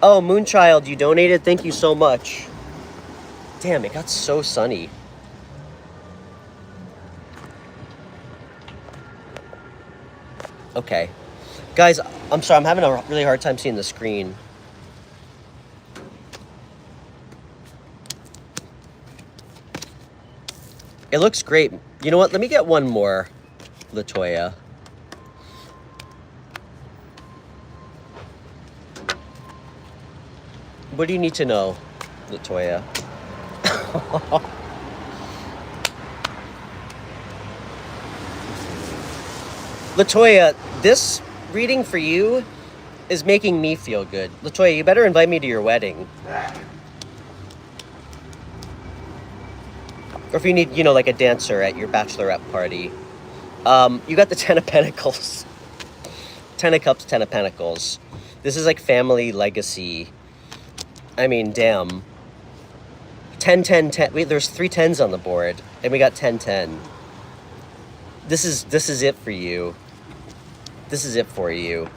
Oh, Moonchild, you donated? Thank you so much. Damn, it got so sunny. Okay. Guys, I'm sorry, I'm having a really hard time seeing the screen. It looks great. You know what? Let me get one more, Latoya. What do you need to know, Latoya? Latoya, this reading for you is making me feel good. Latoya, you better invite me to your wedding. Or if you need, you know, like a dancer at your bachelorette party. You got the 10 of Pentacles. 10 of Cups, 10 of Pentacles. This is like family legacy. I mean, damn. 10, 10, 10. Wait, there's 3 10s on the board. And we got 10, 10. This is it for you. This is it for you.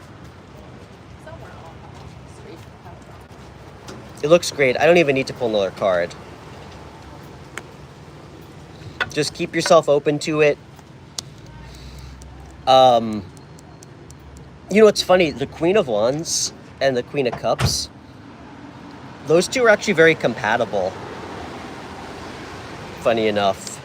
It looks great. I don't even need to pull another card. Just keep yourself open to it. You know what's funny? The Queen of Wands and the Queen of Cups, those two are actually very compatible. Funny enough.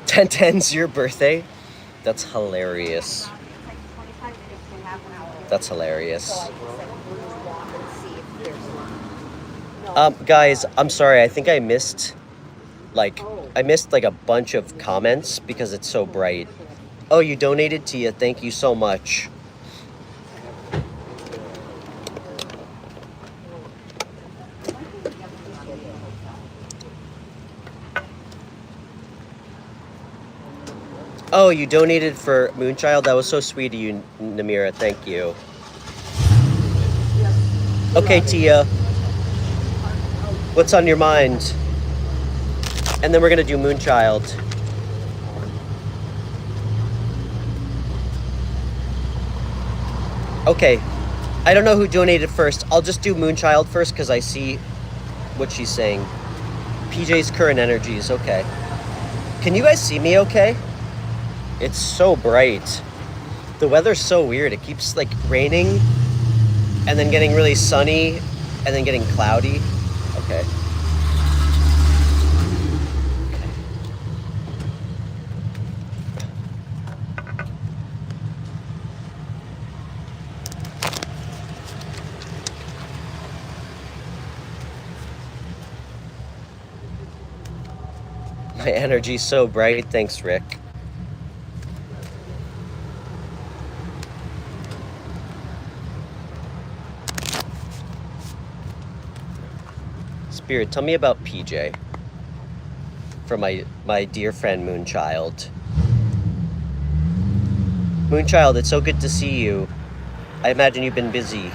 Ten's your birthday? That's hilarious. That's hilarious. Guys, I'm sorry. I think I missed like a bunch of comments because it's so bright. Oh, you donated, Tia. Thank you so much. Oh, you donated for Moonchild? That was so sweet of you, Namira. Thank you. Okay, Tia. What's on your mind? And then we're gonna do Moonchild. Okay. I don't know who donated first. I'll just do Moonchild first because I see what she's saying. PJ's current energies. Okay. Can you guys see me okay? It's so bright. The weather's so weird. It keeps like raining and then getting really sunny and then getting cloudy. Okay. My energy's so bright. Thanks, Rick. Spirit, tell me about PJ. from my dear friend Moonchild. Moonchild, it's so good to see you. I imagine you've been busy.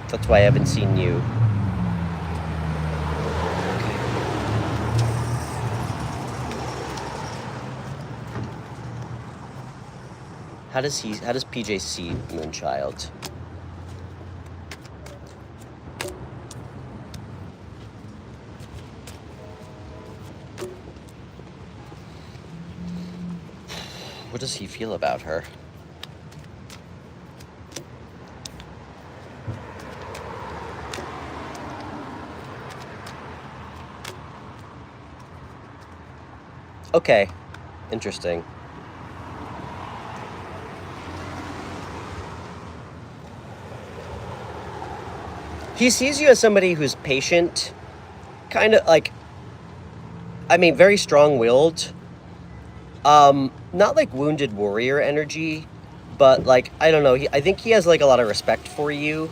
That's why I haven't seen you. How does PJ see Moonchild? What does he feel about her? Okay, interesting. He sees you as somebody who's patient, kind of like, I mean, very strong-willed. Not like wounded warrior energy, but like, I don't know, I think he has like a lot of respect for you.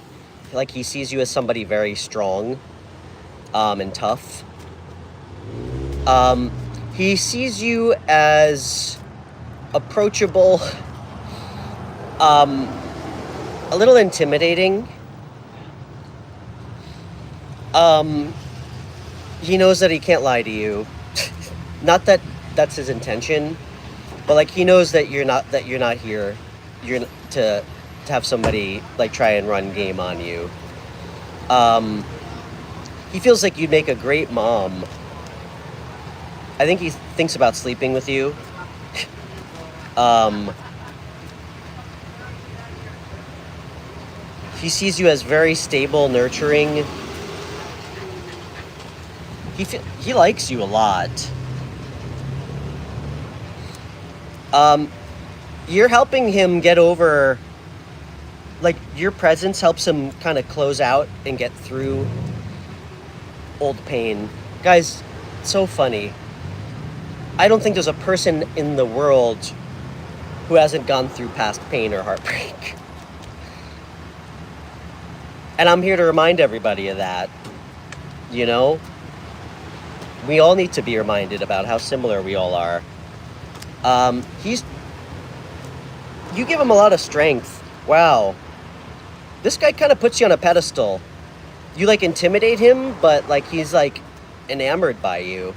Like he sees you as somebody very strong, and tough. He sees you as approachable, a little intimidating. He knows that he can't lie to you. Not that that's his intention, but like he knows that you're not here. You're to have somebody like try and run game on you. He feels like you'd make a great mom. I think he thinks about sleeping with you. He sees you as very stable, nurturing. He likes you a lot. You're helping him get over, like, your presence helps him kind of close out and get through old pain. Guys, it's so funny. I don't think there's a person in the world who hasn't gone through past pain or heartbreak. And I'm here to remind everybody of that. You know? We all need to be reminded about how similar we all are. You give him a lot of strength. Wow. This guy kind of puts you on a pedestal. You like intimidate him, but like he's like enamored by you.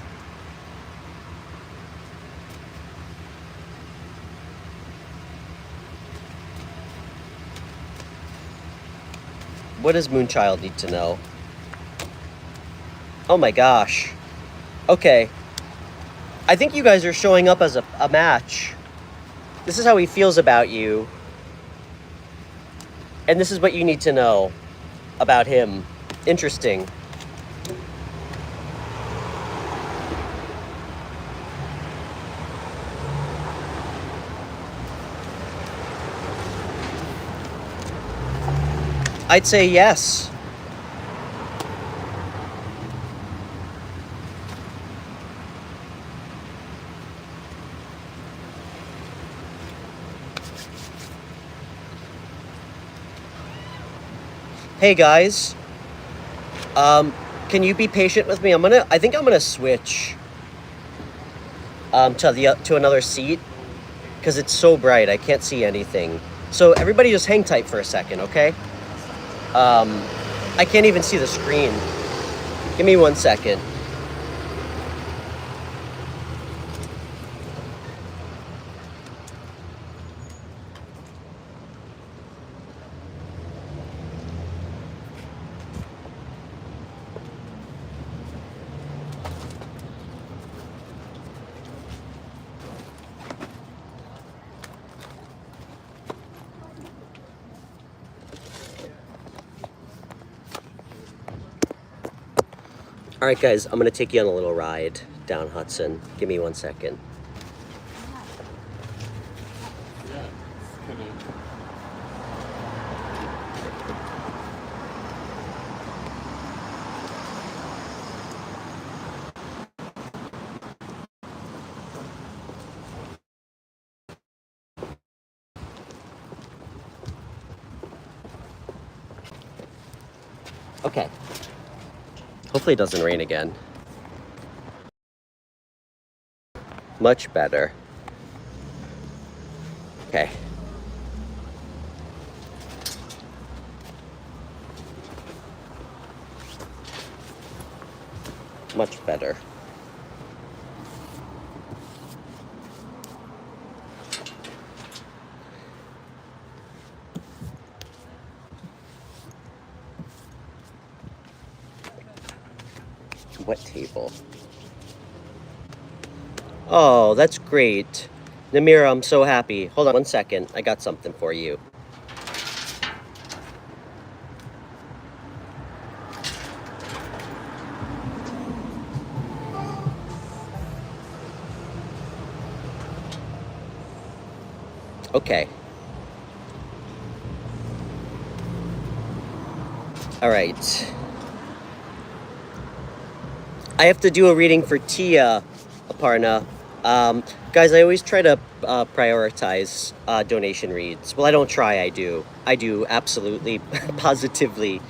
What does Moonchild need to know? Oh my gosh. Okay. I think you guys are showing up as a match. This is how he feels about you. And this is what you need to know about him. Interesting. I'd say yes. Hey guys, can you be patient with me? I think I'm gonna switch to another seat because it's so bright I can't see anything. So everybody just hang tight for a second, okay? I can't even see the screen. Give me 1 second. All right, guys, I'm gonna take you on a little ride down Hudson. Give me 1 second. Okay. Hopefully it doesn't rain again. Much better. Okay. Much better. Wet table. Oh, that's great. Namira, I'm so happy. Hold on 1 second. I got something for you. Okay. All right. I have to do a reading for Tia, Aparna. Guys, I always try to prioritize donation reads. Well, I don't try, I do. I do absolutely, positively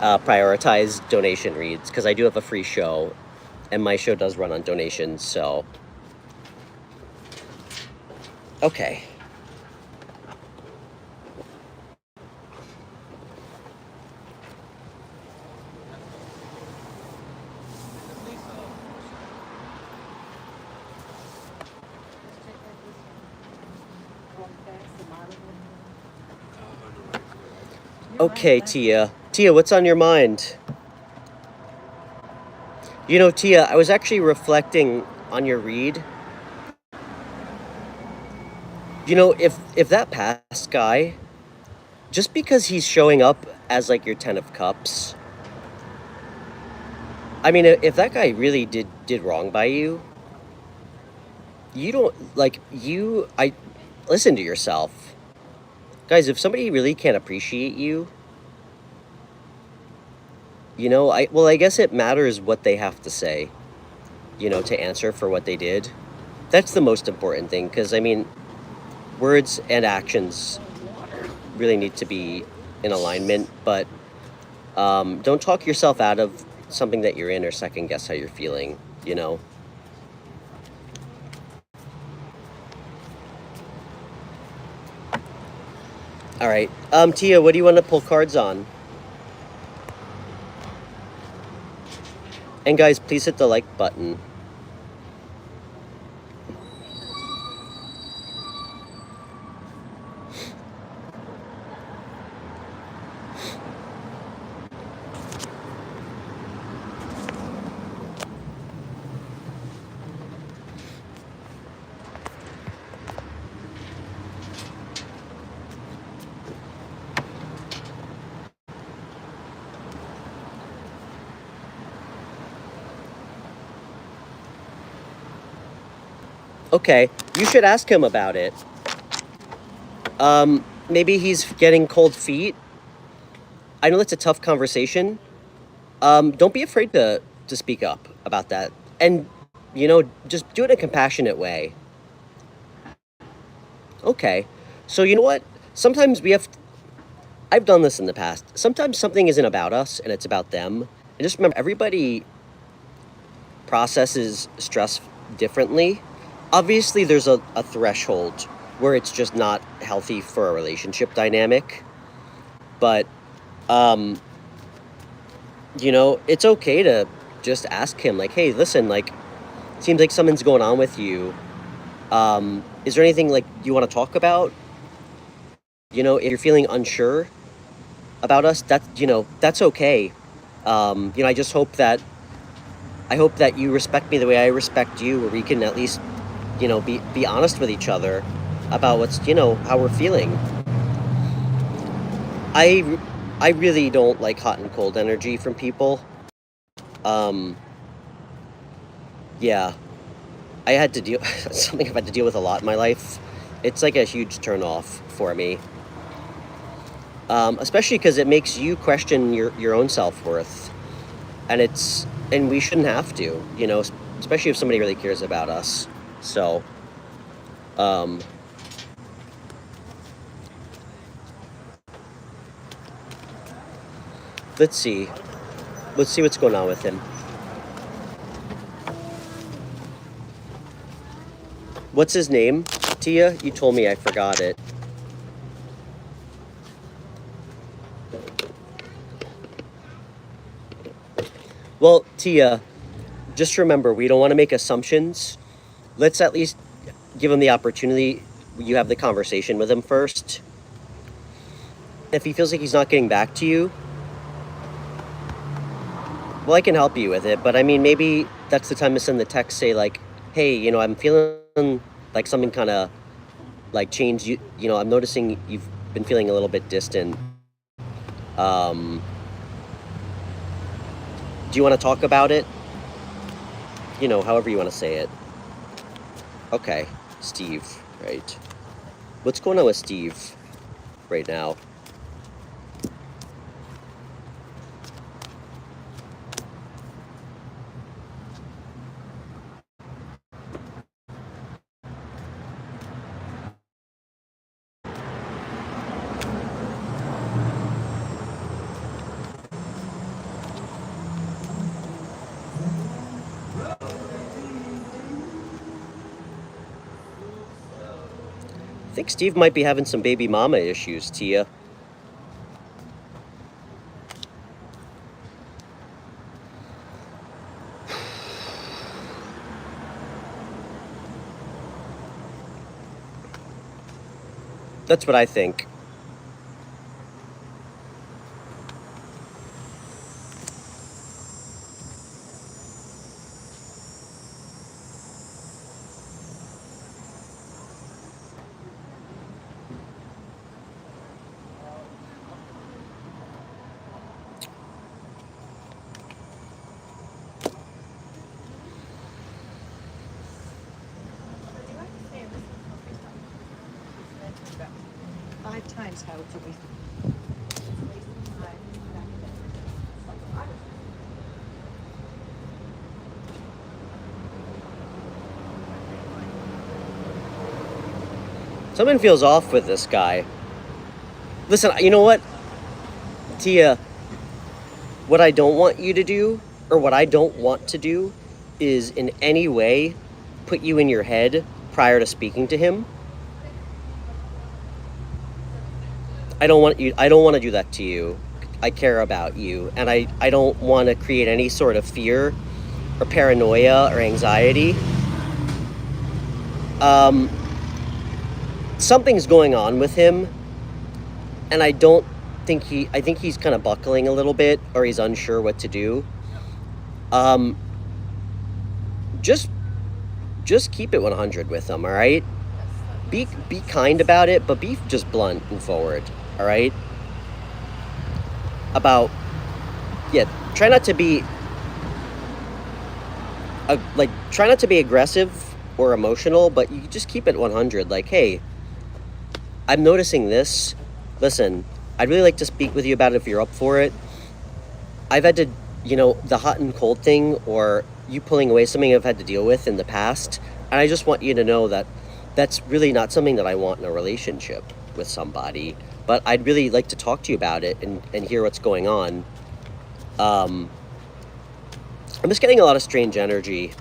prioritize donation reads because I do have a free show and my show does run on donations, so. Okay. Okay, Tia. Tia, what's on your mind? You know, Tia, I was actually reflecting on your read. You know, if that past guy, just because he's showing up as like your 10 of cups, I mean, if that guy really did wrong by you, you don't like I listen to yourself. Guys, if somebody really can't appreciate you, you know, I guess it matters what they have to say, you know, to answer for what they did. That's the most important thing, because I mean, words and actions really need to be in alignment, but don't talk yourself out of something that you're in or second guess how you're feeling, you know. All right, Tia, what do you want to pull cards on? And guys, please hit the like button. Okay, you should ask him about it. Maybe he's getting cold feet. I know that's a tough conversation. Don't be afraid to speak up about that. And, you know, just do it in a compassionate way. Okay, so you know what? Sometimes I've done this in the past. Sometimes something isn't about us and it's about them. And just remember, everybody processes stress differently. Obviously, there's a threshold where it's just not healthy for a relationship dynamic. But, you know, it's okay to just ask him, like, hey, listen, like, seems like something's going on with you. Is there anything, like, you want to talk about? You know, if you're feeling unsure about us, that's okay. You know, I hope that you respect me the way I respect you, where we can at least, you know, be honest with each other about what's, you know, how we're feeling. I really don't like hot and cold energy from people. Yeah, I had to deal something I've had to deal with a lot in my life. It's like a huge turnoff for me. Especially because it makes you question your own self-worth, and we shouldn't have to, you know, especially if somebody really cares about us. So, let's see what's going on with him. What's his name, Tia? You told me, I forgot it. Well, Tia, just remember, we don't want to make assumptions. Let's at least give him the opportunity. You have the conversation with him first. If he feels like he's not getting back to you, well, I can help you with it. But I mean, maybe that's the time to send the text, say like, hey, you know, I'm feeling like something kind of like changed. You know, I'm noticing you've been feeling a little bit distant. Do you want to talk about it? You know, however you want to say it. Okay, Steve, right. What's going on with Steve right now? I think Steve might be having some baby mama issues, Tia. That's what I think. Times how it's always Something feels off with this guy. Listen, you know what, Tia? What I don't want you to do, or what I don't want to do, is in any way put you in your head prior to speaking to him. I don't want to do that to you. I care about you, and I don't want to create any sort of fear or paranoia or anxiety. Something's going on with him, and I think he's kind of buckling a little bit, or he's unsure what to do. Just keep it 100 with him, all right? Be kind about it, but be just blunt and forward, all right? Try not to be try not to be aggressive or emotional, but you just keep it 100. Like, hey, I'm noticing this. Listen, I'd really like to speak with you about it if you're up for it. I've had to, the hot and cold thing, or you pulling away, something I've had to deal with in the past. And I just want you to know that that's really not something that I want in a relationship with somebody. But I'd really like to talk to you about it and hear what's going on. I'm just getting a lot of strange energy.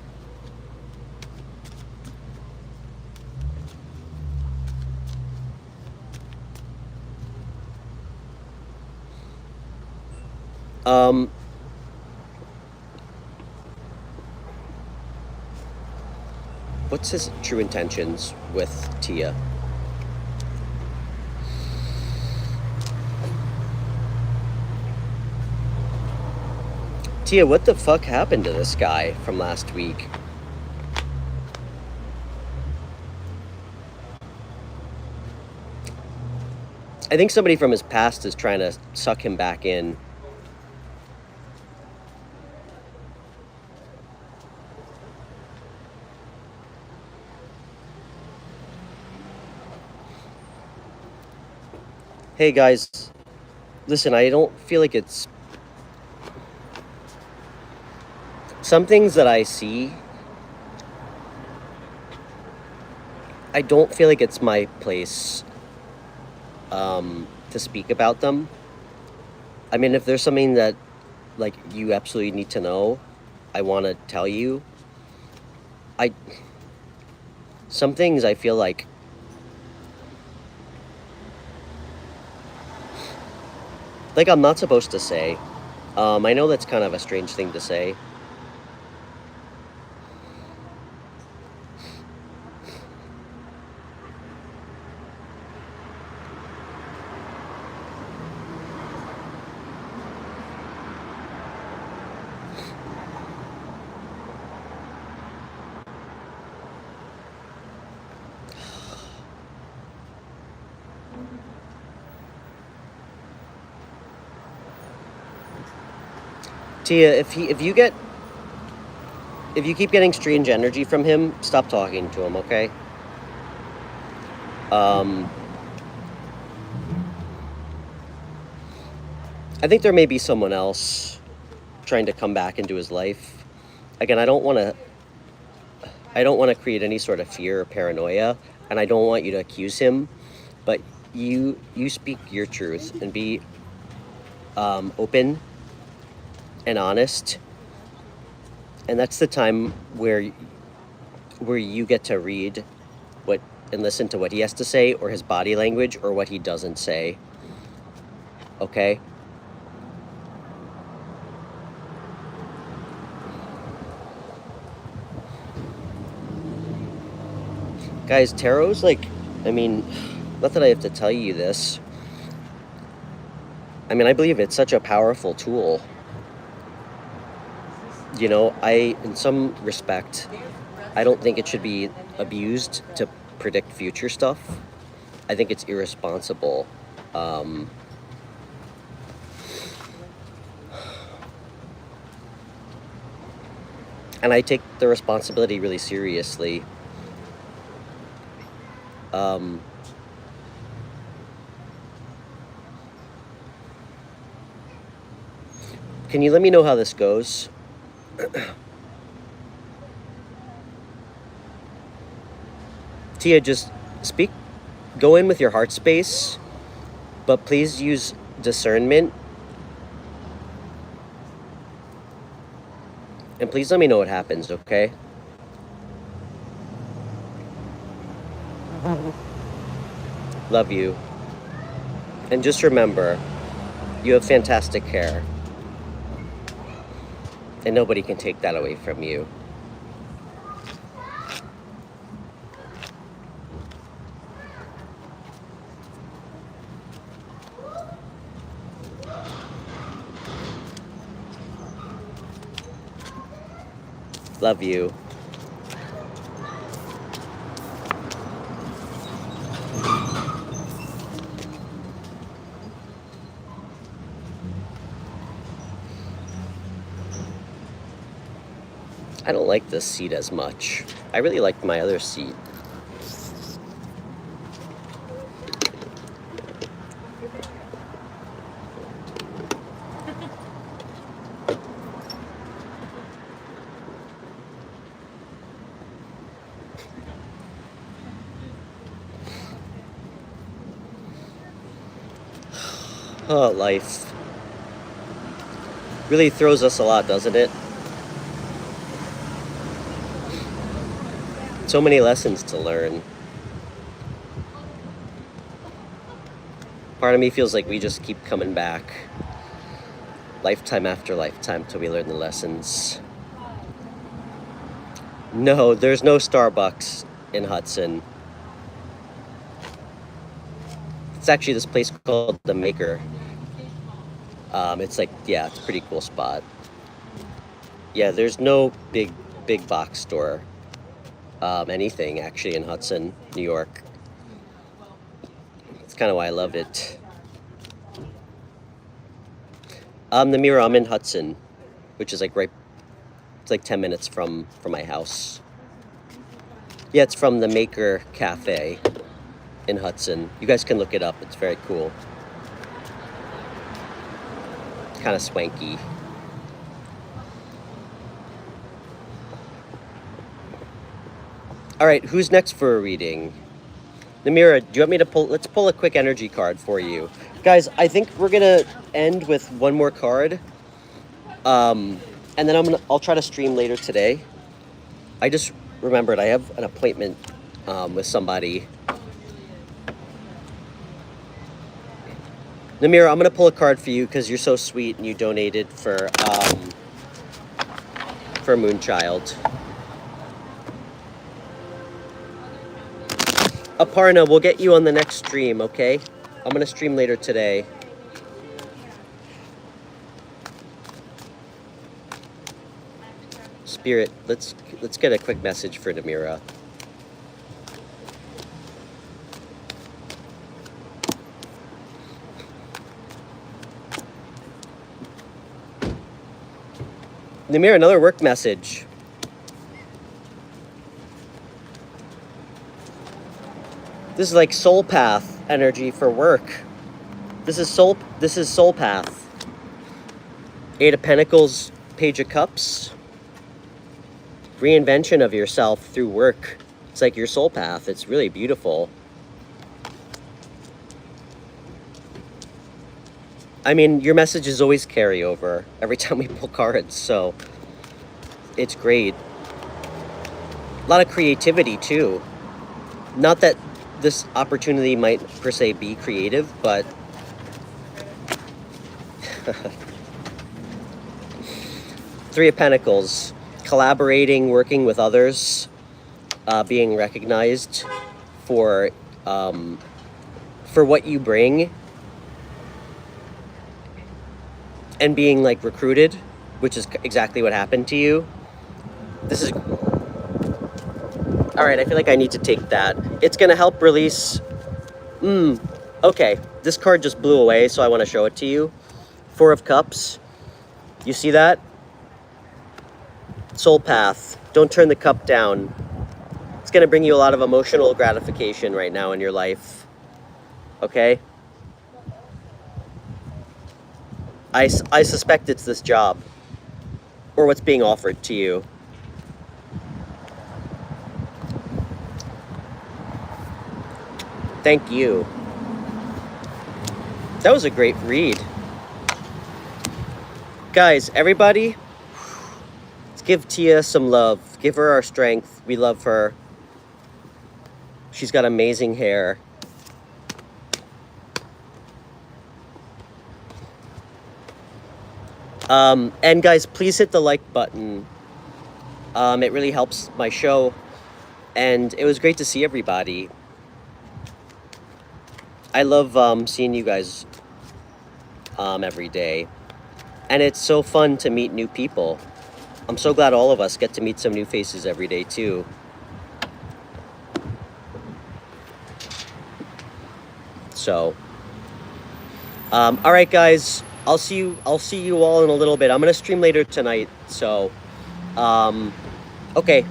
What's his true intentions with Tia? Tia, what the fuck happened to this guy from last week? I think somebody from his past is trying to suck him back in. Hey guys, listen, I don't feel like it's... Some things that I see, I don't feel like it's my place to speak about them. I mean, if there's something that, you absolutely need to know, I want to tell you. some things I feel like I'm not supposed to say. I know that's kind of a strange thing to say. Tia, if you keep getting strange energy from him, stop talking to him, okay? I think there may be someone else trying to come back into his life. Again, I don't want to create any sort of fear or paranoia, and I don't want you to accuse him, but you speak your truth and be open and honest, and that's the time where you get to read what and listen to what he has to say, or his body language, or what he doesn't say. Okay? Guys, tarot's like, I mean, not that I have to tell you this. I mean, I believe it's such a powerful tool. You know, in some respect, I don't think it should be abused to predict future stuff. I think it's irresponsible. And I take the responsibility really seriously. Can you let me know how this goes? Tia, just go in with your heart space, but please use discernment. And please let me know what happens, okay? Love you. And just remember, you have fantastic hair. And nobody can take that away from you. Love you. I don't like this seat as much. I really like my other seat. Oh, life really throws us a lot, doesn't it? So many lessons to learn. Part of me feels like we just keep coming back, lifetime after lifetime, till we learn the lessons. No, there's no Starbucks in Hudson. It's actually this place called The Maker. It's like, yeah, it's a pretty cool spot. Yeah, there's no big box store. Anything actually in Hudson, New York. That's kind of why I love it. The Mirror, I'm in Hudson, which is like it's like 10 minutes from my house. Yeah, it's from the Maker Cafe in Hudson. You guys can look it up. It's very cool. It's kind of swanky. All right, who's next for a reading? Namira, do you want me to let's pull a quick energy card for you. Guys, I think we're gonna end with one more card. And then I'll try to stream later today. I just remembered I have an appointment with somebody. Namira, I'm gonna pull a card for you because you're so sweet and you donated for Moonchild. Aparna, we'll get you on the next stream, okay? I'm gonna stream later today. Spirit, let's get a quick message for Namira. Namira, another work message. This is like soul path energy for work. This is soul path. Eight of Pentacles, Page of Cups. Reinvention of yourself through work. It's like your soul path. It's really beautiful. I mean, your messages always carry over every time we pull cards, so it's great. A lot of creativity too. Not that this opportunity might per se be creative, but Three of Pentacles, collaborating, working with others, being recognized for what you bring, and being like recruited, which is exactly what happened to you. This is all right. I feel like I need to take that. It's gonna help release. Okay, this card just blew away, so I want to show it to you. Four of Cups. You see that? Soul path. Don't turn the cup down. It's gonna bring you a lot of emotional gratification right now in your life. Okay? I suspect it's this job, or what's being offered to you. Thank you. That was a great read. Guys, everybody, let's give Tia some love. Give her our strength. We love her. She's got amazing hair. And guys, please hit the like button. It really helps my show. And it was great to see everybody. I love seeing you guys every day. And it's so fun to meet new people. I'm so glad all of us get to meet some new faces every day too. So, all right, guys. I'll see you all in a little bit. I'm gonna stream later tonight. So, okay.